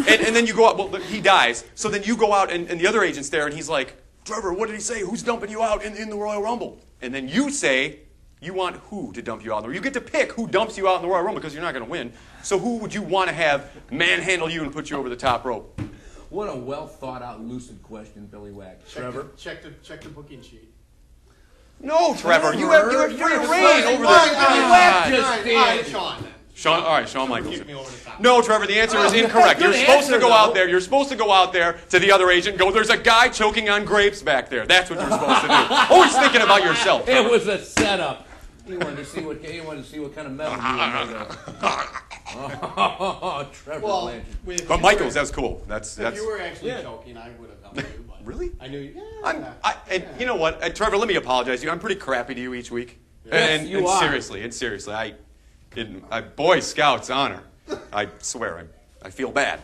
And then you go out... Well, he dies. So then you go out, and the other agent's there, and he's like, Trevor, what did he say? Who's dumping you out in the Royal Rumble? And then you say... You want who to dump you out in the Royal Rumble? You get to pick who dumps you out in the Royal Rumble because you're not going to win. So who would you want to have manhandle you and put you over the top rope? What a well thought out, lucid question, Billy Whack. Trevor? Check the booking sheet. No, Trevor, you have free reign over this. Billy Whack just All did. right, Sean, then. All right, Shawn Michaels. Kick me over the top. No, Trevor, the answer is incorrect. You're Good supposed to answer, go out though. there. You're supposed to go out there to the other agent and go, there's a guy choking on grapes back there. That's what you're supposed to do. Always thinking about yourself. It was a setup. He wanted to see what kind of metal you were made of. Oh, Trevor Blanchard. But Michaels, that's cool. That's If you were actually choking, I would have helped you. But Really? I knew you. And you know what, Trevor? Let me apologize to you. I'm pretty crappy to you each week. Yes, and you are. seriously, I Boy Scouts honor. I swear, I feel bad.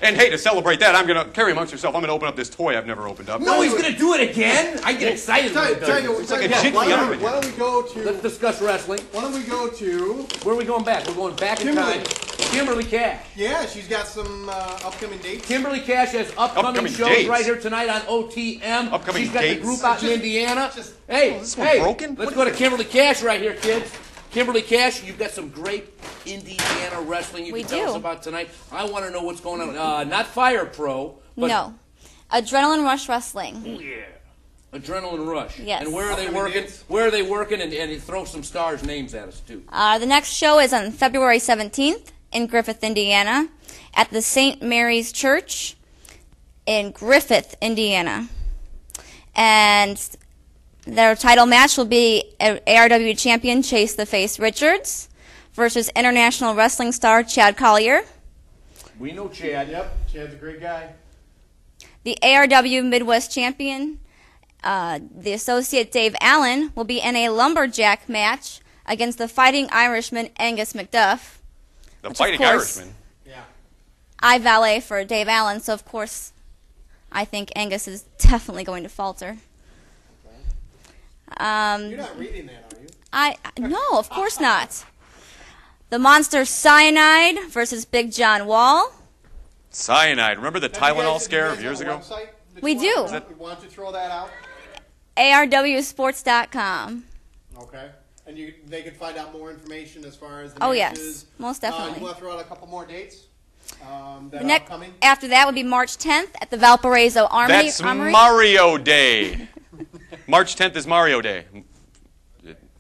And hey, to celebrate that, I'm gonna carry amongst yourself. I'm gonna open up this toy I've never opened up. No, he's going to do it again? I get excited when he does it. It's like a jiggy Why element. don't we go to? Let's discuss wrestling. Why don't we go to? Where are we going back? We're going back in time. Kimberly Cash. Yeah, she's got some upcoming dates. Kimberly Cash has upcoming shows dates. right here tonight on OTM. Upcoming She's got dates. the group out in Indiana. just- Hey, this one broken? let's What go is to Kimberly Cash right here, kids. Kimberly Cash, you've got some great Indiana wrestling you We can tell us do. about tonight. I want to know what's going on. Not Fire Pro, but No. Adrenaline Rush Wrestling. Adrenaline Rush. Yes. And where are they Upcoming working? dates? Where are they working? And throw some stars' names at us, too. The next show is on February 17th in Griffith, Indiana, at the St. Mary's Church in Griffith, Indiana. And their title match will be ARW champion Chase the Face Richards versus international wrestling star Chad Collier. We know Chad. Yep, Chad's a great guy. The ARW Midwest champion, the associate Dave Allen, will be in a lumberjack match against the Fighting Irishman Angus McDuff. The Which, of Fighting course, Irishman. Yeah. I valet for Dave Allen, so of course I think Angus is definitely going to falter. You're not reading that, are you? No, of course not. The Monster Cyanide versus Big John Wall. Cyanide. Remember the Have you Tylenol guys- scare you of guys years have a ago? website that We you do. want to- Why don't you throw that out? ARWsports.com. Okay. And they can find out more information as far as the Oh, matches. yes. Most definitely. You want to throw out a couple more dates? That The are next, upcoming? after that would be March 10th at the Valparaiso Armory. That's Mario Day. March 10th is Mario Day.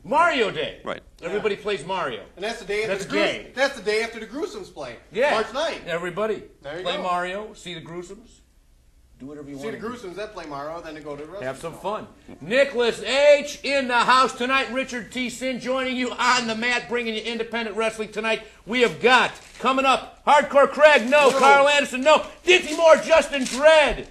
Mario Day. Right. Everybody plays Mario. And that's the day after That's the gay. That's the day after the Gruesomes play. Yeah. March 9th. Everybody. There you play go. Mario, see the Gruesomes, do whatever you See want the to do. Gruesomes that play Mario, then they go to the wrestling. Have some fun. Nicholas H. in the house tonight. Richard T. Sin joining you on the mat, bringing you independent wrestling tonight. We have got, coming up, Hardcore Craig, no. Carl Anderson, no. Dinty Moore, Justin Dredd,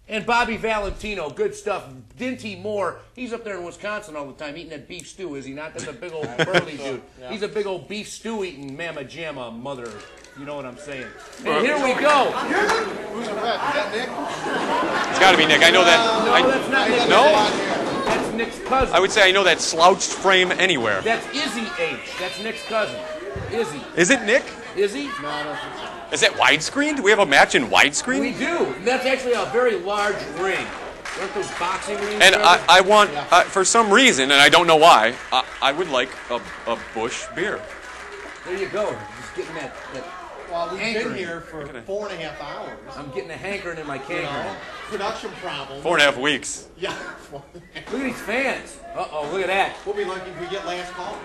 and Bobby Valentino. Good stuff. Dinty Moore, he's up there in Wisconsin all the time eating that beef stew, is he not? That's a big old burly dude. Yeah. He's a big old beef stew eating mamma jamma mother. You know what I'm saying. And here we go. Who's the ref? Is that Nick? It's got to be Nick. I know that. No, that's not Nick. No? That's Nick's cousin. I would say I know that slouched frame anywhere. That's Izzy H. That's Nick's cousin. Izzy. Is it Nick? Izzy? No, I don't think so. Is that widescreen? Do we have a match in We widescreen? do. That's actually a very large ring. Aren't those boxing rings? And Trevor? I want, for some reason, and I don't know why, I would like a Busch beer. There you go. Just getting that Well, we've been Hankering. here for 4.5 hours. I'm getting a hankering in my You canker. know, production problem. 4.5 weeks. Yeah. Look at these fans. Uh-oh, look at that. We'll be lucky if we get last call.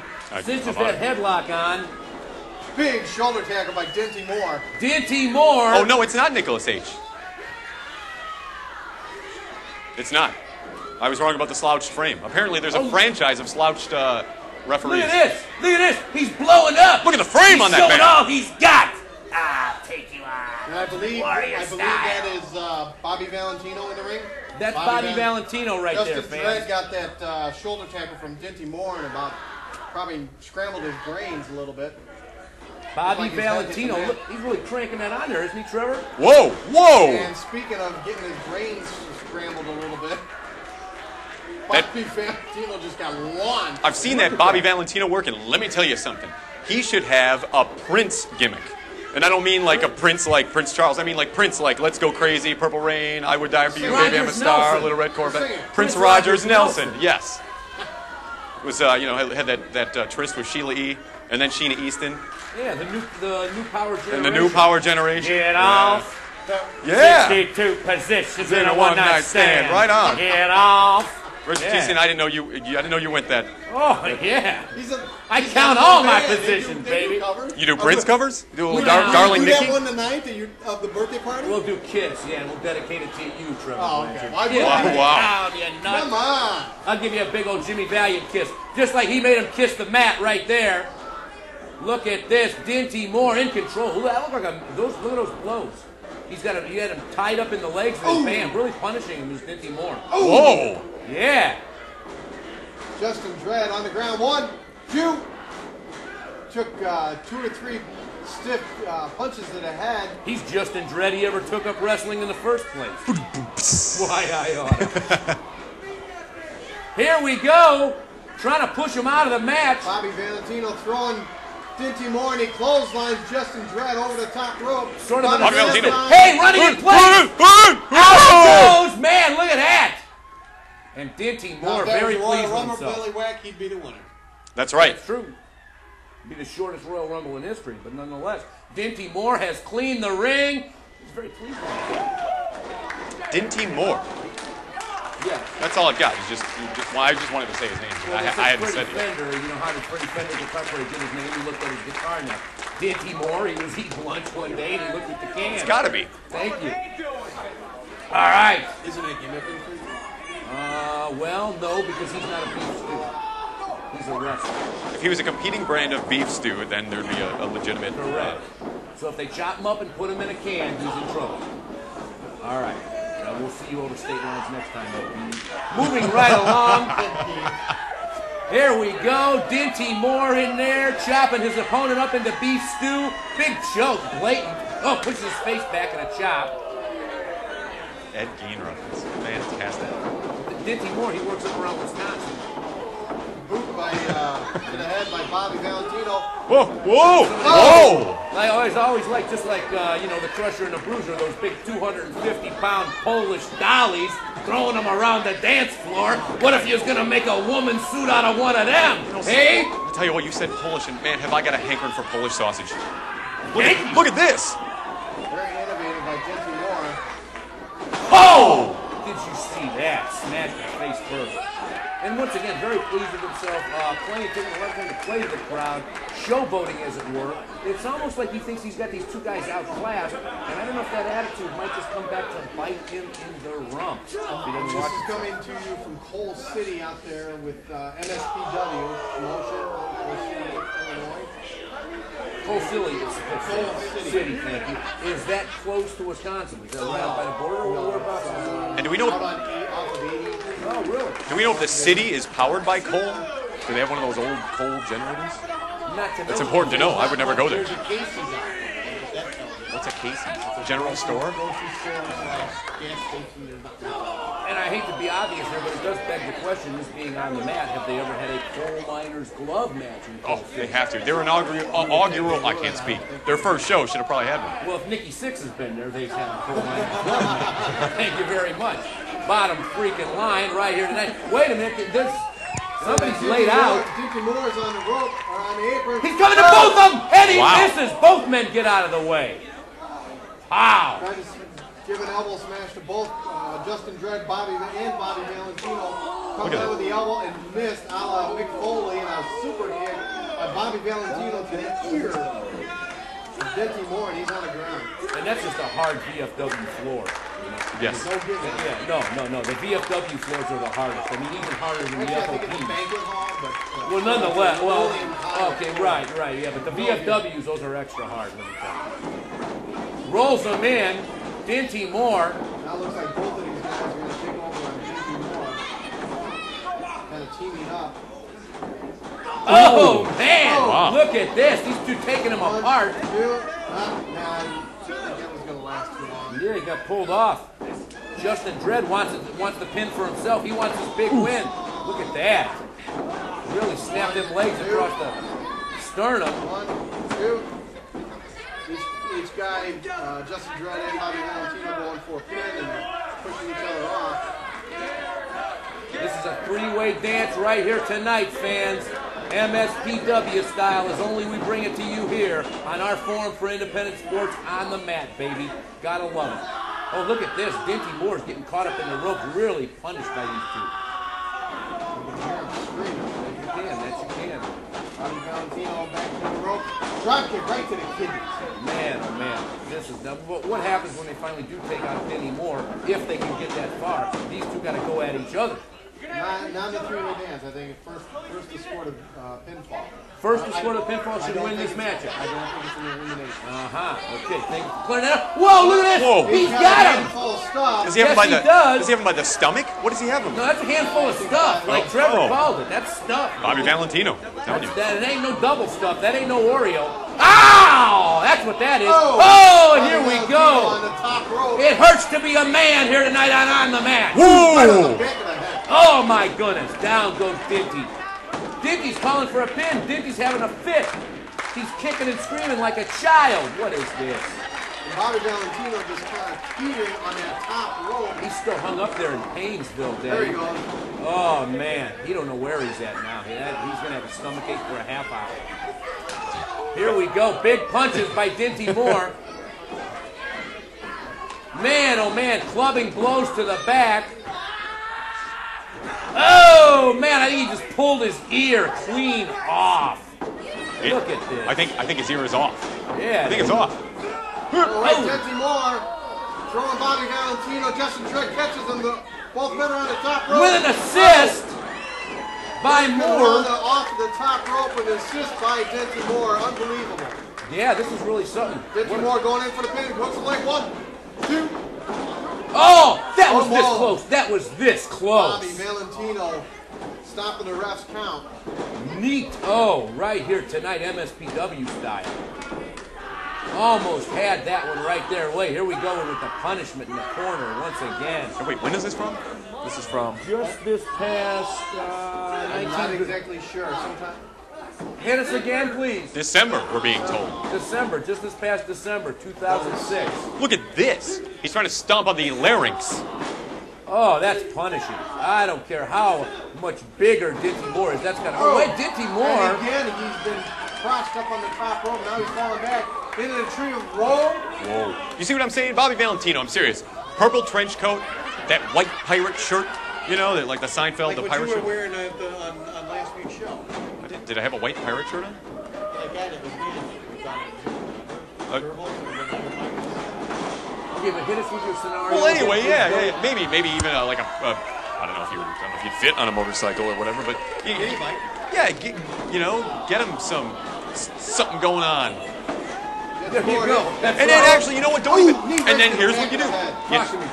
Cinches that headlock on. Big shoulder tackle by Dinty Moore. Dinty Moore. Oh, no, it's not Nicholas H. It's not. I was wrong about the slouched frame. Apparently, there's a franchise of slouched referees. Look at this. Look at this. He's blowing up. Look at the frame He's on that showing man. all he's got. I'll take you on. And I believe that is Bobby Valentino in the ring. That's Bobby Valentino right Justin there, fans. Dredd got that shoulder tackle from Dinty Moore and probably scrambled his brains a little bit. Bobby Like his head hit Valentino. the mat. Look, he's really cranking that on there, isn't he, Trevor? Whoa, whoa! And speaking of getting his brains scrambled a little bit, That- Bobby Valentino just got launched. I've seen that Bobby Valentino work, and let me tell you something. He should have a Prince gimmick. And I don't mean like a Prince like Prince Charles. I mean like Prince like Let's Go Crazy, Purple Rain, I Would Die For You, Baby I'm a Rogers Star, Nelson. Little Red Corvette. Sing it. Prince Rogers Nelson, yes. It was, had that tryst with Sheila E. and then Sheena Easton Yeah, the new power generation. and the new Power Generation. Get off Yeah. 62 positions In a one-night stand. Right on. Get off. Ritchard T-Trevor, I didn't know you went that. Oh, yeah. I count all my positions, baby. You do Prince covers? You do a little Darling Nikki? Do that one tonight of the birthday party? We'll do Kiss, yeah, and we'll dedicate it to you, Trevor. Oh, okay. Wow. You nuts. Come on. I'll give you a big old Jimmy Valiant kiss. Just like he made him kiss the mat right there. Look at this. Dinty Moore in control. Look at those blows. He had him tied up in the legs and his bam, really punishing him is Dinty Moore. Whoa. Yeah. Justin Dredd on the ground. 1, 2. Took 2 or 3 stiff punches to the head. He's Justin Dredd. He ever took up wrestling in the first place. Why, I oughta. Here we go. Trying to push him out of the match. Bobby Valentino throwing Dinty Moore, and he clotheslines Justin Dredd over the top rope. Sort of Bobby Valentino. Hey, running in place. Out goes, man, look at that. And Dinty Moore very pleased with himself. Billy Whack, he'd be the winner. That's right. It's true. It'd be the shortest Royal Rumble in history, but nonetheless, Dinty Moore has cleaned the ring. He's very pleased with himself. Dinty Moore. Yeah. That's all I've got. I just wanted to say his name. Well, I hadn't said it. Fender, you know how did Freddie Fender get cut where he did his name? He looked at his guitar now. Dinty Moore, he was eating lunch one day and he looked at the can. It's got to be. Thank you. All right. Isn't it gimmick? Well, no, because he's not a beef stew. He's a wrestler. If he was a competing brand of beef stew, then there'd be a legitimate. Correct. So if they chop him up and put him in a can, he's in trouble. All right. We'll see you over state lines next time. Moving right along. Here we go. Dinty Moore in there, chopping his opponent up into beef stew. Big choke, blatant. Oh, pushes his face back in a chop. Ed Gein reference. Fantastic. Dinty Moore, he works up around Wisconsin. Boot to the head by Bobby Valentino. Whoa! Whoa! Whoa! I always like, just like, the Crusher and the Bruiser, those big 250-pound Polish dollies, throwing them around the dance floor. What if you was going to make a woman suit out of one of them? Hey? I'll tell you what, you said Polish, and man, have I got a hankering for Polish sausage. Look at this! Very innovative by Dinty Moore. Oh! Did you see that? Smashed his face first. And once again, very pleased with himself, taking the left hand to play to the crowd, showboating as it were. It's almost like he thinks he's got these two guys outclassed, and I don't know if that attitude might just come back to bite him in the rump. This is coming to you from Coal City out there with MSPW, Motion, Illinois. Coal City, thank you. Is that close to Wisconsin? Is that right out by the border or whereabouts? And do we know? Out on off of 80. Oh, really? Do we know if the city is powered by coal? Do they have one of those old coal generators? Not to know. It's important to know. I would never go there. There's a Casey's out there. What's a Casey's? General store? Grocery store, gas station, there's nothing. And I hate to be obvious here, but it does beg the question, this being on the mat, have they ever had a coal miner's glove match in Coal Oh, City? they have to. Their inaugural, I can't speak. Their first show should have probably had one. Well, if Nikki Sixx has been there, they've had a coal miner's glove match. Thank you very much. Bottom freaking line right here tonight. Wait a minute, somebody's laid out. Dinty Moore's on the rope, or on the apron. He's coming to both of them, and he Wow. misses. Both men get out of the way. Wow. Tried to give an elbow smash to both Justin Dredd, and Bobby Valentino. Comes out with the elbow and missed, a la Mick Foley, and a super kick by Bobby Valentino to the ear of Dinty Moore, and he's on the ground. And that's just a hard VFW floor. Yes. No gimmick. Yeah, no. The VFW floors are the hardest. I mean, even harder than the Actually, I think it's a FOPs. banquet hall, but... Well, nonetheless, well, William Hall. okay, right, yeah, but the VFWs, those are extra hard, let me tell you. Rolls them in, Dinty Moore. Now looks like both of these guys are going to take over on Dinty Moore. Kind of teaming up. Oh, man, Wow. look at this. These two taking him One, apart. two, nah, I didn't think that was going to last too long. Yeah, he got pulled off. Justin Dredd wants the pin for himself. He wants his big win. Look at that. Really snapped them legs across the sternum. 1, 2. Each guy, Justin Dredd and Bobby Valentino going for a pin and pushing each other off. This is a three-way dance right here tonight, fans. MSPW style as only we bring it to you here on our forum for independent sports on the mat, baby. Gotta love it. Oh, look at this. Dinty Moore's getting caught up in the rope, really punished by these two. You can, that you can. Bobby Valentino back to the rope. Drop kick right to the kidneys. Man, oh man, this is now. What happens when they finally do take on Dinty Moore, if they can get that far? These two got to go at each other. Not the three-way dance. I think first to score the pinfall. First to score the pinfall should win this matchup. I don't think it's an elimination. Okay, thank you for clearing that up. Whoa, look at this! Whoa. He's got him! Full stuff. Does he have him by the? Does he have him by the stomach? What does he have him? No, that's a handful of stuff. Like Trevor called it. That's stuff. Bobby Valentino. I'm telling you. That ain't no double stuff. That ain't no Oreo. Ow! That's what that is. Oh, and here we go. On the top rope. It hurts to be a man here tonight on the mat. Whoa! Oh my goodness. Down goes Dinty. Dinty's calling for a pin. Dinty's having a fit. He's kicking and screaming like a child. What is this? And Bobby Valentino just kind of teetering on that top rope. He's still hung up there in Paynesville, Daddy. There he goes. Oh man, he don't know where he's at now. He's gonna have a stomachache for a half hour. Here we go, big punches by Dinty Moore. Man, oh man, clubbing blows to the back. Oh man, I think he just pulled his ear clean off. Look at this. I think his ear is off. Yeah, I think it's off. Dinty Moore throwing Bobby Valentino. Justin Dredd catches them. Both men are on the top rope. With an assist by Moore. Off the top rope with an assist by Dinty Moore. Unbelievable. Yeah, this is really something. Dinty Moore going in for the pin. Hooks the leg. 1, 2. Oh, that was this close. That was this close. Bobby Valentino stopping the ref's count. Neat. Oh, right here tonight, MSPW style. Almost had that one right there. Wait, here we go with the punishment in the corner once again. Oh, wait, when is this from? This is from just this past I'm not exactly sure. Sometime. Hit us again, please. December, we're being told. December, just this past December, 2006. Look at this. He's trying to stomp on the larynx. Oh, that's punishing. I don't care how much bigger Dinty Moore is. That's got to. Oh, wait, Dinty Moore. And again, he's been crushed up on the top rope. Now he's falling back into the tree of woe. Whoa. You see what I'm saying? Bobby Valentino, I'm serious. Purple trench coat, that white pirate shirt, you know, that, like the Seinfeld, Like the what pirate you were shirt. wearing on last week's show. Did I have a white pirate shirt on? That guy that was Okay, but hit us with your scenario. Well, anyway, yeah, maybe even like a, I don't know if you'd fit on a motorcycle or whatever, but get him something going on. There you go. And then actually, you know what? Don't even. And then here's what you do: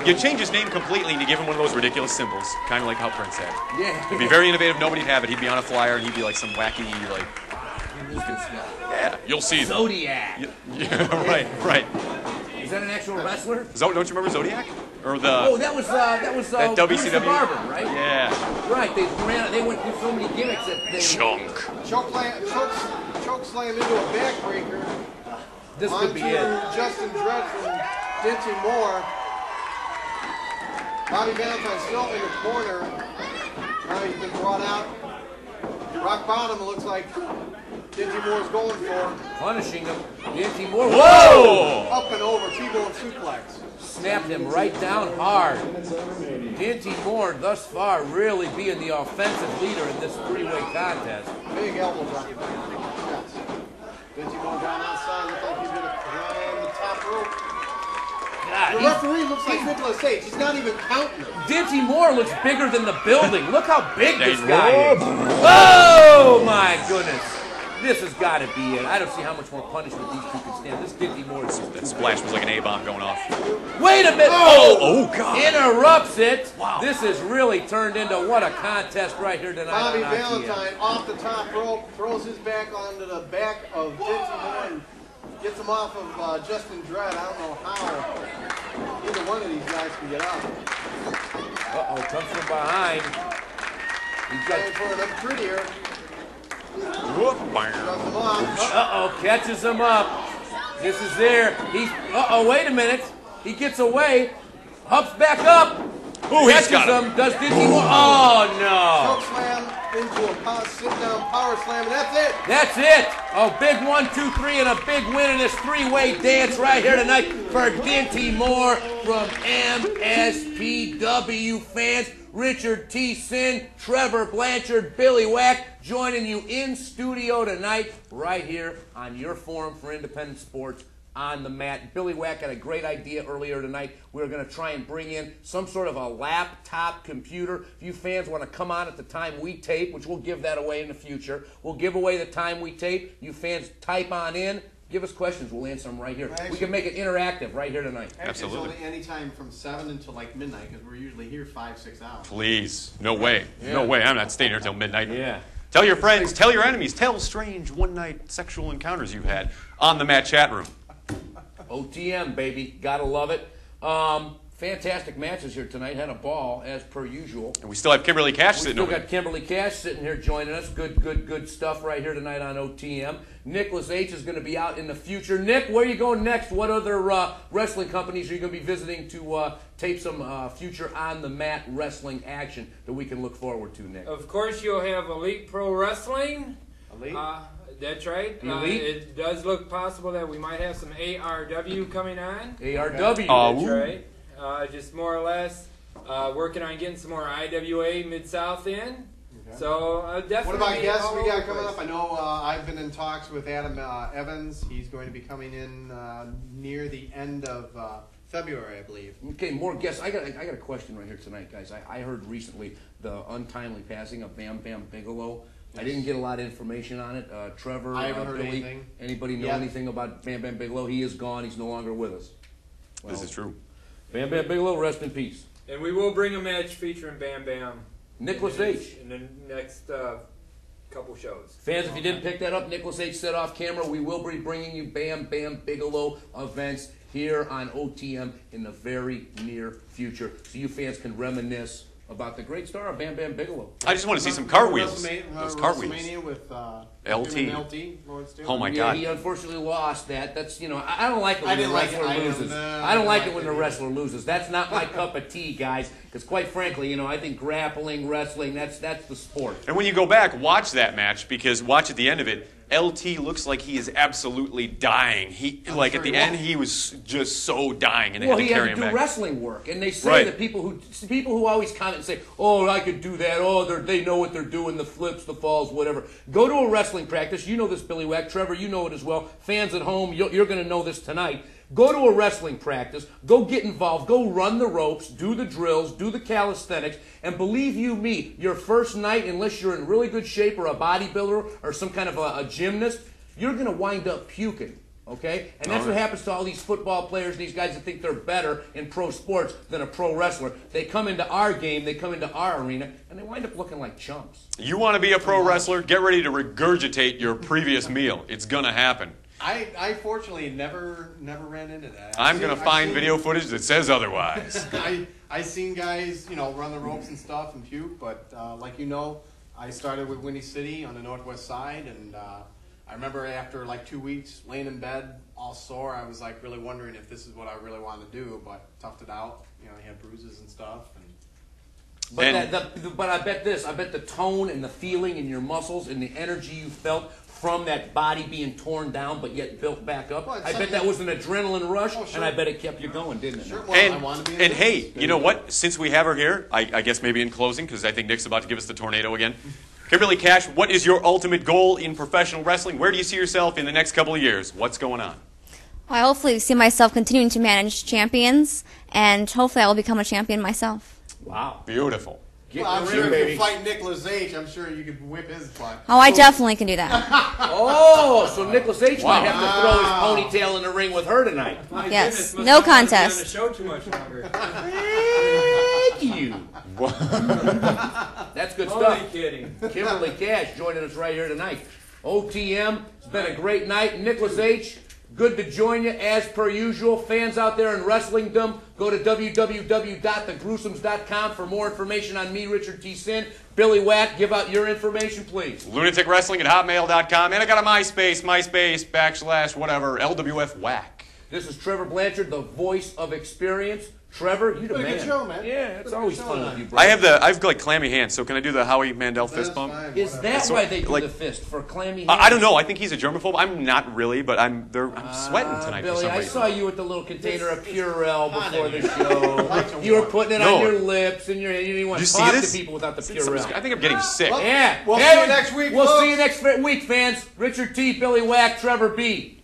you change his name completely, and you give him one of those ridiculous symbols, kind of like how Prince had. Yeah. It'd be very innovative. Nobody'd have it. He'd be on a flyer, and he'd be like some wacky, like. Yeah, you'll see. Zodiac. Yeah, right. Is that an actual wrestler? Don't you remember Zodiac? Or the? Oh, that was that Bruce WCW the Barber, right? Yeah. Right. They went through so many gimmicks that they. Chunk. Choke slam into a backbreaker. This could be it. Justin Dredd from Dinty Moore. Bobby Valentine still in the corner. Now he's been brought out. Rock bottom, it looks like Dinty Moore's going for. Punishing him. Dinty Moore. Whoa! Up and over, T-bone suplex. Snapped him right down hard. Dinty Moore, thus far, really being the offensive leader in this three-way contest. Big elbows on him. Yes. Dinty Moore down outside, looks like he's going to climb the top rope. God, the referee looks like Nicholas H. He's not even counting him. Dinty Moore looks bigger than the building. Look how big this guy is. Oh, my goodness. This has got to be it. I don't see how much more punishment these two can stand. This Dinty Moore is... That splash was like an A-bomb going off. Wait a minute. Oh, God. Interrupts it. Wow. This has really turned into what a contest right here tonight. Bobby Valentine off the top rope, throws his back onto the back of Dinty Moore and gets him off of Justin Dredd. I don't know how either one of these guys can get out. Uh-oh, comes from behind. He's got for an up here. Uh-oh, catches him up. This is there. He's, wait a minute. He gets away. Hops back up. Ooh, he's got him. Does Dinty Moore? Oh, no. Choke slam. into a sit-down power slam, and that's it. That's it. A big 1, 2, 3, and a big win in this three-way dance right here tonight for Ginty Moore from MSPW fans. Ritchard T-Trevor Blanchard, Billy Whack joining you in studio tonight right here on your forum for independent sports on the mat. Billy Whack had a great idea earlier tonight. We were going to try and bring in some sort of a laptop computer. If you fans want to come on at the time we tape, which we'll give that away in the future, we'll give away the time we tape. You fans type on in. Give us questions. We'll answer them right here. We can make it interactive right here tonight. Absolutely. It's only any time from 7 until like midnight because we're usually here 5-6 hours. Please. No way. Yeah. No way. I'm not staying here till midnight. Yeah. Tell your friends, tell your enemies, tell strange one-night sexual encounters you've had on the Mat chat room. OTM, baby. Gotta love it. Fantastic matches here tonight. Had a ball, as per usual. And we still have Kimberly Cash We sitting still over got Kimberly Cash sitting here joining us. Good stuff right here tonight on OTM. Nicholas H. is going to be out in the future. Nick, where are you going next? What other wrestling companies are you going to be visiting to tape some future on the mat wrestling action that we can look forward to, Nick? Of course, you'll have Elite Pro Wrestling. Elite? That's right. Elite? It does look possible that we might have some ARW coming on. ARW. That's right. Just more or less working on getting some more IWA Mid-South in. So definitely. What about guests all we over got the coming place. up? I know I've been in talks with Adam Evans. He's going to be coming in near the end of February, I believe. Okay, more guests. I got a question right here tonight, guys. I heard recently the untimely passing of Bam Bam Bigelow. I didn't get a lot of information on it. Trevor, I haven't heard Billy, anything. Anybody know anything about Bam Bam Bigelow? He is gone. He's no longer with us. Well, This is true. Bam Bam Bigelow, rest in peace. And we will bring a match featuring Bam Bam. Nicholas H. In the next couple shows. Fans, if you didn't pick that up, Nicholas H. said off camera, we will be bringing you Bam Bam Bigelow events here on OTM in the very near future, so you fans can reminisce about the great star of Bam Bam Bigelow. I just want to see some cartwheels. Those cartwheels. WrestleMania with LT. him and LT. Lawrence Taylor. Oh my Yeah, God. he unfortunately lost that. That's, you know, I don't like it when I the didn't like wrestler it. loses. I don't like it when the wrestler loses. That's not my cup of tea, guys. Because quite frankly, you know, I think grappling, wrestling, that's the sport. And when you go back, watch that match, because watch at the end of it, LT looks like he is absolutely dying. At the end, he was just so dying, and they Well, had to he had carry to him do back. wrestling work, and they say Right. that people who always comment and say, "Oh, I could do that. Oh, they know what they're doing. The flips, the falls, whatever." Go to a wrestling practice. You know this, Billy Whack. Trevor, you know it as well. Fans at home, you're going to know this tonight. Go to a wrestling practice. Go get involved. Go run the ropes. Do the drills. Do the calisthenics. And believe you me, your first night, unless you're in really good shape or a bodybuilder or some kind of a gymnast, you're going to wind up puking. Okay? And that's what happens to all these football players and these guys that think they're better in pro sports than a pro wrestler. They come into our game, they come into our arena, and they wind up looking like chumps. You want to be a pro wrestler? Get ready to regurgitate your previous meal. It's going to happen. I fortunately never ran into that. I'm going to find video footage that says otherwise. I seen guys, run the ropes and stuff and puke, but like I started with Windy City on the northwest side, and I remember after like 2 weeks laying in bed all sore, I was like really wondering if this is what I really wanted to do, but toughed it out. I had bruises and stuff. But I bet the tone and the feeling in your muscles and the energy you felt from that body being torn down but yet built back up, I bet that was an adrenaline rush, and I bet it kept you going, didn't it? Sure. Well, I wanted to be in hey, you know what? Since we have her here, I guess maybe in closing, because I think Nick's about to give us the tornado again. Kimberly Cash, what is your ultimate goal in professional wrestling? Where do you see yourself in the next couple of years? What's going on? I hopefully see myself continuing to manage champions, and hopefully I will become a champion myself. Wow. Beautiful. I'm sure if you fight Nicholas H., I'm sure you could whip his butt. Oh, I definitely can do that. Oh, so Nicholas H. might have to throw his ponytail in the ring with her tonight. My Yes, goodness, must no not want to be contest. on the show too much longer. Thank you. That's good Only stuff. kidding. Kimberly Cash joining us right here tonight. OTM, it's been a great night. Nicholas H., good to join you as per usual. Fans out there in wrestlingdom, go to www.thegruesomes.com for more information on me, Ritchard T. Billy Whack, give out your information, please. lunaticwrestling@hotmail.com. And I got a MySpace / whatever, LWF Whack. This is Trevor Blanchard, the voice of experience. Trevor, you the man. Good show, man. Yeah, it's always fun with you, bro. I've like clammy hands, so can I do the Howie Mandel fist bump? Is that why they do the fist, for clammy hands? I don't know. I think he's a germaphobe. I'm not really, but I'm sweating tonight Billy, for some I reason. saw you with the little container of Purell before the show. You were putting it on your lips and you didn't want to talk to people without the Purell. I think I'm getting sick. Yeah. We'll see you next week, We'll folks. see you next week, fans. Ritchard T, Billy Whack, Trevor B.